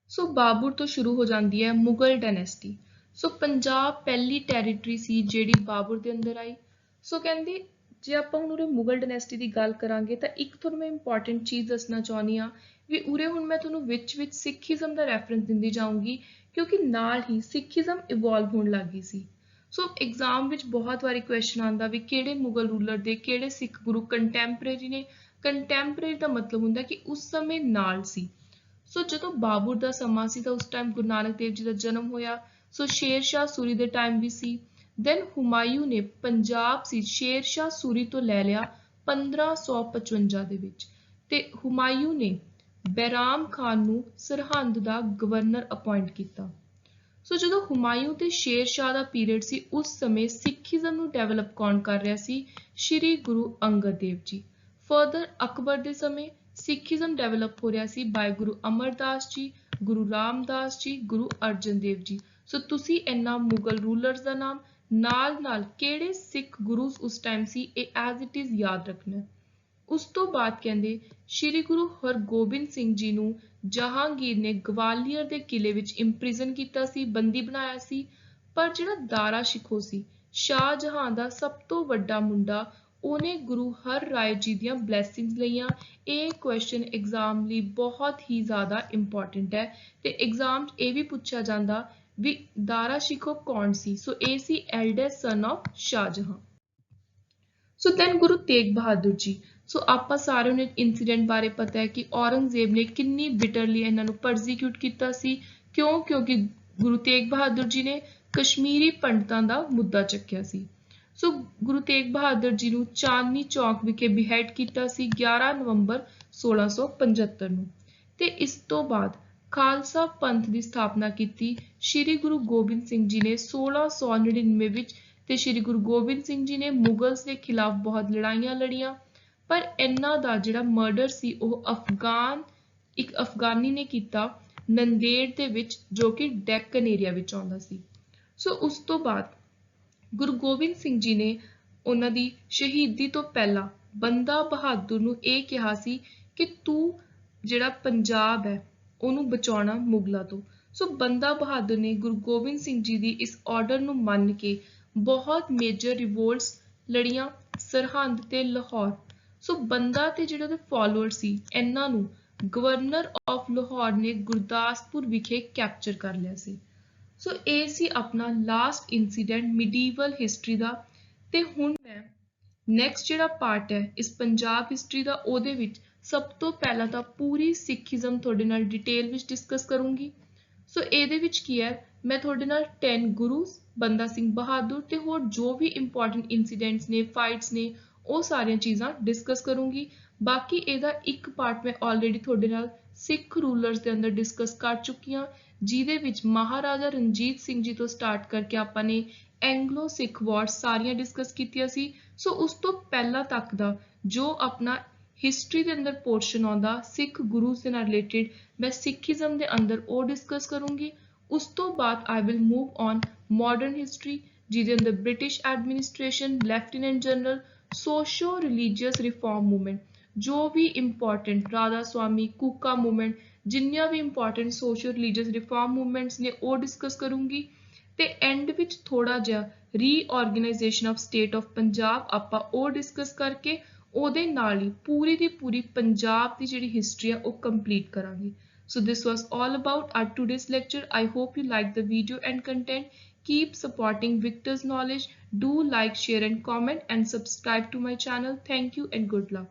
ਸੋ ਬਾਬਰ ਤੋਂ ਸ਼ੁਰੂ ਹੋ ਜਾਂਦੀ ਹੈ ਮੁਗਲ ਡਾਇਨੈਸਟੀ। ਸੋ ਪੰਜਾਬ ਪਹਿਲੀ ਟੈਰੀਟਰੀ ਸੀ ਜਿਹੜੀ ਬਾਬਰ ਦੇ ਅੰਦਰ ਆਈ। ਸੋ ਕਹਿੰਦੇ ਜੇ ਆਪਾਂ ਹੁਣ ਉਰੇ ਮੁਗਲ ਡਾਇਨੈਸਟੀ ਦੀ ਗੱਲ ਕਰਾਂਗੇ ਤਾਂ ਇੱਕ ਤੁਹਾਨੂੰ ਮੈਂ ਇੰਪੋਰਟੈਂਟ ਚੀਜ਼ ਦੱਸਣਾ ਚਾਹੁੰਦੀ ਹਾਂ ਵੀ ਉਰੇ ਹੁਣ ਮੈਂ ਤੁਹਾਨੂੰ ਵਿੱਚ ਸਿੱਖੀਜ਼ਮ ਦਾ ਰੈਫਰੈਂਸ ਦਿੰਦੀ ਜਾਊਂਗੀ, ਕਿਉਂਕਿ ਨਾਲ ਹੀ ਸਿੱਖੀਜ਼ਮ ਇਵੋਲਵ ਹੋਣ ਲੱਗ ਗਈ ਸੀ। ਸੋ ਐਗਜ਼ਾਮ ਵਿੱਚ ਬਹੁਤ ਵਾਰੀ ਕੁਐਸਚਨ ਆਉਂਦਾ ਵੀ ਕਿਹੜੇ ਮੁਗਲ ਰੂਲਰ ਦੇ ਕਿਹੜੇ ਸਿੱਖ ਗੁਰੂ ਕੰਟੈਂਪਰੇਰੀ ਨੇ। ਕੰਟੈਂਪਰੇਰੀ ਦਾ ਮਤਲਬ ਹੁੰਦਾ ਕਿ ਉਸ ਸਮੇਂ ਨਾਲ ਸੀ। ਸੋ ਜਦੋਂ ਬਾਬਰ ਦਾ ਸਮਾਂ ਸੀ ਤਾਂ ਉਸ ਟਾਈਮ ਗੁਰੂ ਨਾਨਕ ਦੇਵ ਜੀ ਦਾ ਜਨਮ ਹੋਇਆ। ਸੋ ਸ਼ੇਰ ਸ਼ਾਹ ਸੂਰੀ ਦੇ ਟਾਈਮ ਵੀ ਸੀ। ਦੈਨ ਹੁਮਾਯੂੰ ਨੇ ਪੰਜਾਬ ਸੀ ਸ਼ੇਰ ਸ਼ਾਹ ਸੂਰੀ ਤੋਂ ਲੈ ਲਿਆ 1555 ਦੇ ਵਿੱਚ। ਤੇ ਹੁਮਾਯੂੰ ਨੇ ਬੈਰਾਮ ਖਾਨ ਨੂੰ ਸਰਹੰਦ ਦਾ ਗਵਰਨਰ ਅਪਾਇੰਟ ਕੀਤਾ। ਸੋ ਜਦੋਂ ਹੁਮਾਯੂੰ ਤੇ ਸ਼ੇਰ ਸ਼ਾਹ ਦਾ ਪੀਰੀਅਡ ਸੀ ਉਸ ਸਮੇਂ ਸਿੱਖੀਜ਼ਮ ਨੂੰ ਡੈਵਲਪ ਕੌਣ ਕਰ ਰਿਹਾ ਸੀ? ਸ਼੍ਰੀ ਗੁਰੂ ਅੰਗਦ ਦੇਵ ਜੀ। ਫਰਦਰ ਅਕਬਰ ਦੇ ਸਮੇਂ ਸਿੱਖੀਜ਼ਮ ਡੈਵਲਪ ਹੋ ਰਿਹਾ ਸੀ ਬਾਈ ਗੁਰੂ ਅਮਰਦਾਸ ਜੀ, ਗੁਰੂ ਰਾਮਦਾਸ ਜੀ, ਗੁਰੂ ਅਰਜਨ ਦੇਵ ਜੀ। ਸੋ ਤੁਸੀਂ ਇਹਨਾਂ ਮੁਗਲ ਰੂਲਰਸ ਦਾ ਨਾਮ ਨਾਲ ਕਿਹੜੇ ਸਿੱਖ ਗੁਰੂ ਉਸ ਟਾਈਮ ਸੀ ਇਹ ਐਜ਼ ਇਟ ਇਜ਼ ਯਾਦ ਰੱਖਣਾ। ਉਸ ਤੋਂ ਬਾਅਦ ਕਹਿੰਦੇ ਸ਼੍ਰੀ ਗੁਰੂ ਹਰਗੋਬਿੰਦ ਸਿੰਘ ਜੀ ਨੂੰ ਜਹਾਂਗੀਰ ਨੇ ਗਵਾਲੀਅਰ ਦੇ ਕਿਲੇ ਵਿੱਚ ਇੰਪ੍ਰਿਜ਼ਨ ਕੀਤਾ ਸੀ, ਬੰਦੀ ਬਣਾਇਆ ਸੀ। ਪਰ ਜਿਹੜਾ ਦਾਰਾ ਸ਼ਿਕੋ ਸੀ ਸ਼ਾਹਜਹਾਂ ਦਾ ਸਭ ਤੋਂ ਵੱਡਾ ਮੁੰਡਾ, ਉਹਨੇ ਗੁਰੂ ਹਰ ਰਾਏ ਜੀ ਦੀਆਂ ਬਲੈਸਿੰਗਸ ਲਈਆਂ। ਇਹ ਕੁਐਸਚਨ ਐਗਜ਼ਾਮ ਲਈ ਬਹੁਤ ਹੀ ਜ਼ਿਆਦਾ ਇੰਪੋਰਟੈਂਟ ਹੈ ਤੇ ਐਗਜ਼ਾਮ 'ਚ ਇਹ ਵੀ ਪੁੱਛਿਆ ਜਾਂਦਾ ਵੀ ਦਾਰਾ ਸ਼ਿਕੋ ਕੌਣ ਸੀ? ਸੋ ਇਹ ਸੀ eldest son of Shahjahan. So then Guru Tegh Bahadur ji. So ਆਪਾਂ ਸਾਰਿਆਂ ਨੂੰ ਇਨਸੀਡੈਂਟ ਬਾਰੇ ਪਤਾ ਹੈ ਕਿ ਔਰੰਗਜ਼ੇਬ ਨੇ ਕਿੰਨੀ ਬਿਟਰਲੀ ਇਹਨਾਂ ਨੂੰ ਪਰਸੀਕਿਊਟ ਕੀਤਾ ਸੀ। ਕਿਉਂ? ਕਿਉਂਕਿ ਗੁਰੂ ਤੇਗ ਬਹਾਦਰ ਜੀ ਨੇ ਕਸ਼ਮੀਰੀ ਪੰਡਤਾਂ ਦਾ ਮੁੱਦਾ ਚੱਕਿਆ ਸੀ। ਸੋ ਗੁਰੂ ਤੇਗ ਬਹਾਦਰ ਜੀ ਨੂੰ ਚਾਂਦਨੀ ਚੌਕ ਵਿਖੇ ਬਿਹੈਡ ਕੀਤਾ ਸੀ 11 ਨਵੰਬਰ 1675 ਨੂੰ। ਤੇ ਇਸ ਤੋਂ ਬਾਅਦ ਖਾਲਸਾ ਪੰਥ ਦੀ ਸਥਾਪਨਾ ਕੀਤੀ ਸ਼੍ਰੀ ਗੁਰੂ ਗੋਬਿੰਦ ਸਿੰਘ ਜੀ ਨੇ 1699 ਵਿੱਚ। ਤੇ ਸ਼੍ਰੀ ਗੁਰੂ ਗੋਬਿੰਦ ਸਿੰਘ ਜੀ ਨੇ ਮੁਗਲਸ ਦੇ ਖਿਲਾਫ ਬਹੁਤ ਲੜਾਈਆਂ ਲੜੀਆਂ, ਪਰ ਇਹਨਾਂ ਦਾ ਜਿਹੜਾ ਮਰਡਰ ਸੀ ਉਹ ਇੱਕ ਅਫਗਾਨੀ ਨੇ ਕੀਤਾ ਨੰਦੇੜ ਦੇ ਵਿੱਚ, ਜੋ ਕਿ ਡੈਕਨ ਏਰੀਆ ਵਿੱਚ ਆਉਂਦਾ ਸੀ। ਸੋ ਉਸ ਤੋਂ ਬਾਅਦ ਗੁਰੂ ਗੋਬਿੰਦ ਸਿੰਘ ਜੀ ਨੇ ਉਹਨਾਂ ਦੀ ਸ਼ਹੀਦੀ ਤੋਂ ਪਹਿਲਾਂ ਬੰਦਾ ਬਹਾਦਰ ਨੂੰ ਇਹ ਕਿਹਾ ਸੀ ਕਿ ਤੂੰ ਜਿਹੜਾ ਪੰਜਾਬ ਹੈ ਉਹਨੂੰ ਬਚਾਉਣਾ ਮੁਗਲਾਂ ਤੋਂ। ਸੋ ਬੰਦਾ ਬਹਾਦਰ ਨੇ ਗੁਰੂ ਗੋਬਿੰਦ ਸਿੰਘ ਜੀ ਦੀ ਇਸ ਆਰਡਰ ਨੂੰ ਮੰਨ ਕੇ ਬਹੁਤ ਮੇਜਰ ਰਿਵੋਲਟਸ ਲੜੀਆਂ ਸਰਹੰਦ ਤੇ ਲਾਹੌਰ। ਸੋ ਬੰਦਾ ਤੇ ਜਿਹੜੇ ਉਹਦੇ ਫਾਲੋਅਰ ਸੀ ਇਹਨਾਂ ਨੂੰ ਗਵਰਨਰ ਆਫ ਲਾਹੌਰ ਨੇ ਗੁਰਦਾਸਪੁਰ ਵਿਖੇ ਕੈਪਚਰ ਕਰ ਲਿਆ ਸੀ। ਸੋ ਇਹ ਸੀ ਆਪਣਾ ਲਾਸਟ ਇਨਸੀਡੈਂਟ ਮਿਡੀਵਲ ਹਿਸਟਰੀ ਦਾ। ਤੇ ਹੁਣ ਮੈਂ ਨੈਕਸਟ ਜਿਹੜਾ ਪਾਰਟ ਹੈ ਇਸ ਪੰਜਾਬ ਹਿਸਟਰੀ ਦਾ, ਉਹਦੇ ਵਿੱਚ ਸਭ ਤੋਂ ਪਹਿਲਾਂ ਤਾਂ ਪੂਰੀ ਸਿੱਖੀਜ਼ਮ ਤੁਹਾਡੇ ਨਾਲ ਡਿਟੇਲ ਵਿੱਚ ਡਿਸਕਸ ਕਰੂੰਗੀ। ਸੋ ਇਹਦੇ ਵਿੱਚ ਕੀ ਹੈ, ਮੈਂ ਤੁਹਾਡੇ ਨਾਲ 10 ਗੁਰੂ ਬੰਦਾ ਸਿੰਘ ਬਹਾਦਰ ਤੇ ਹੋਰ ਜੋ ਵੀ ਇੰਪੋਰਟੈਂਟ ਇਨਸੀਡੈਂਟਸ ਨੇ, ਫਾਈਟਸ ਨੇ, ਉਹ ਸਾਰੀਆਂ ਚੀਜ਼ਾਂ ਡਿਸਕਸ ਕਰੂੰਗੀ। ਬਾਕੀ ਇਹਦਾ ਇੱਕ ਪਾਰਟ ਮੈਂ ਆਲਰੇਡੀ ਤੁਹਾਡੇ ਨਾਲ ਸਿੱਖ ਰੂਲਰਸ ਦੇ ਅੰਦਰ ਡਿਸਕਸ ਕਰ ਚੁੱਕੀ ਹਾਂ, ਜਿਹਦੇ ਵਿੱਚ ਮਹਾਰਾਜਾ ਰਣਜੀਤ ਸਿੰਘ ਜੀ ਤੋਂ ਸਟਾਰਟ ਕਰਕੇ ਆਪਾਂ ਨੇ ਐਂਗਲੋ ਸਿੱਖ ਵਾਰਸ ਸਾਰੀਆਂ ਡਿਸਕਸ ਕੀਤੀਆਂ ਸੀ। ਸੋ ਉਸ ਤੋਂ ਪਹਿਲਾਂ ਤੱਕ ਦਾ ਜੋ ਆਪਣਾ ਹਿਸਟਰੀ ਦੇ ਅੰਦਰ ਪੋਰਸ਼ਨ ਆਉਂਦਾ ਸਿੱਖ ਗੁਰੂ ਦੇ ਨਾਲ ਰਿਲੇਟਿਡ, ਮੈਂ ਸਿੱਖੀਜ਼ਮ ਦੇ ਅੰਦਰ ਉਹ ਡਿਸਕਸ ਕਰੂੰਗੀ। ਉਸ ਤੋਂ ਬਾਅਦ I will move on modern history, ਜਿਹਦੇ ਅੰਦਰ British administration, lieutenant general, socio religious reform movement, ਜੋ ਵੀ ਇੰਪੋਰਟੈਂਟ ਰਾਧਾ ਸਵਾਮੀ, ਕੂਕਾ ਮੂਵਮੈਂਟ, ਜਿੰਨੀਆਂ ਵੀ important socio religious reform movements ਨੇ ਉਹ ਡਿਸਕਸ ਕਰੂੰਗੀ। ਤੇ ਐਂਡ ਵਿੱਚ ਥੋੜਾ ਜਿਹਾ reorganization of state of Punjab ਆਪਾਂ ਉਹ ਡਿਸਕਸ ਕਰਕੇ ਉਹਦੇ ਨਾਲ ਹੀ ਪੂਰੀ ਦੀ ਪੂਰੀ ਪੰਜਾਬ ਦੀ ਜਿਹੜੀ ਹਿਸਟਰੀ ਆ ਉਹ ਕੰਪਲੀਟ ਕਰਾਂਗੇ। So this was all about our today's lecture. I hope you liked the video and content. Keep supporting Victor's Knowledge. Do like, share and comment and subscribe to my channel. Thank you and good luck.